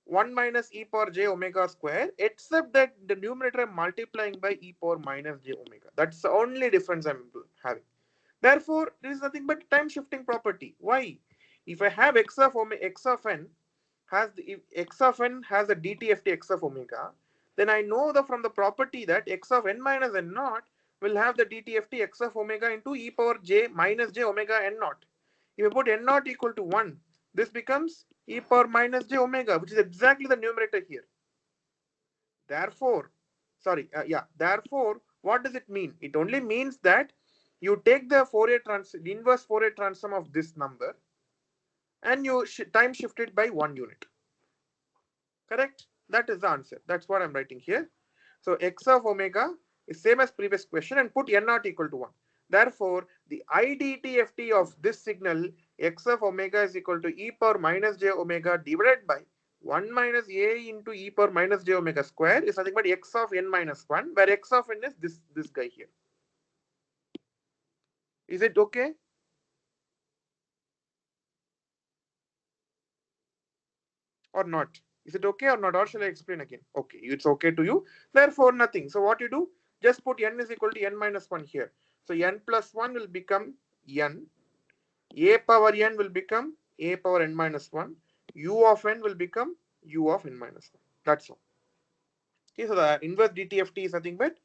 S1: 1 minus e power j omega square, except that the numerator I'm multiplying by e power minus j omega. That's the only difference I'm having. Therefore, this is nothing but time shifting property. Why? If I have x of n, has the, if x of n has a DTFT x of omega, then I know from the property that x of n minus n naught will have the DTFT x of omega into e power j minus j omega n naught. If you put n naught equal to 1, this becomes e power minus j omega, which is exactly the numerator here. Therefore, therefore, what does it mean? It only means that you take the the inverse Fourier transform of this number and you time shift it by 1 unit. Correct? That is the answer. That's what I'm writing here. So x of omega is same as previous question and put n naught equal to 1. Therefore, the IDTFT of this signal x of omega is equal to e power minus j omega divided by 1 minus a into e power minus j omega square is nothing but x of n minus 1, where x of n is this guy here. Is it okay? Or not? Is it okay or not? Or shall I explain again? Okay, it's okay to you. Therefore, nothing. So what you do? Just put n is equal to n minus 1 here. So n plus 1 will become n. A power n will become a power n minus 1. U of n will become u of n minus 1. That's all. Okay, so the inverse DTFT is nothing but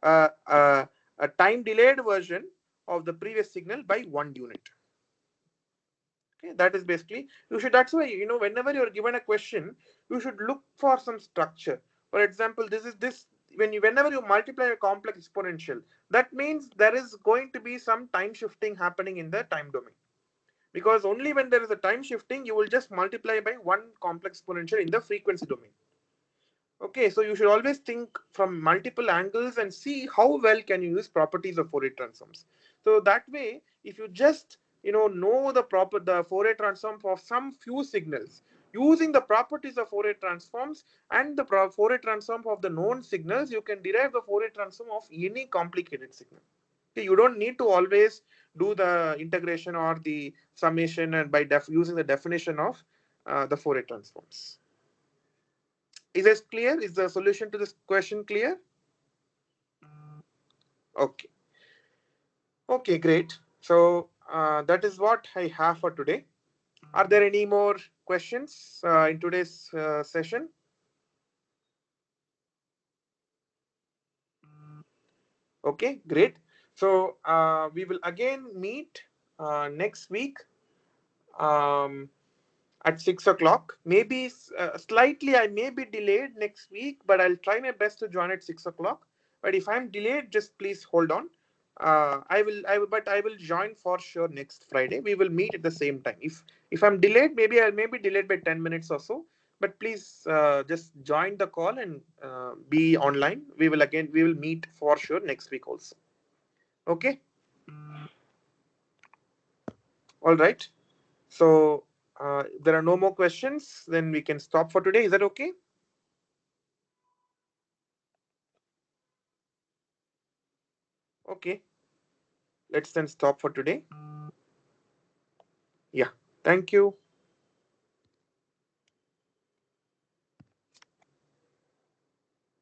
S1: uh, uh, a time delayed version of the previous signal by 1 unit. Okay, that is basically you should. That's why whenever you're given a question, you should look for some structure. For example, this whenever you multiply a complex exponential, that means there is going to be some time shifting happening in the time domain. Because only when there is a time shifting, you will just multiply by one complex exponential in the frequency domain. Okay, so you should always think from multiple angles and see how well can you use properties of Fourier transforms. So that way, if you just know the Fourier transform for some few signals, using the properties of Fourier transforms and the Fourier transform of the known signals, you can derive the Fourier transform of any complicated signal. Okay, you don't need to always do the integration or the summation and by using the definition of the Fourier transforms. Is this clear? Is the solution to this question clear? Okay. Okay, great. So that is what I have for today. Are there any more questions in today's session? Okay, great. So we will again meet next week um, at 6 o'clock. Maybe slightly I may be delayed next week, but I'll try my best to join at 6 o'clock. But if I'm delayed, just please hold on. But I will join for sure next Friday. We will meet at the same time. If I'm delayed, maybe I may be delayed by 10 minutes or so. But please just join the call and be online. We will meet for sure next week also. Okay. All right. So there are no more questions. Then we can stop for today. Is that okay? Okay. Let's then stop for today. Yeah. Thank you.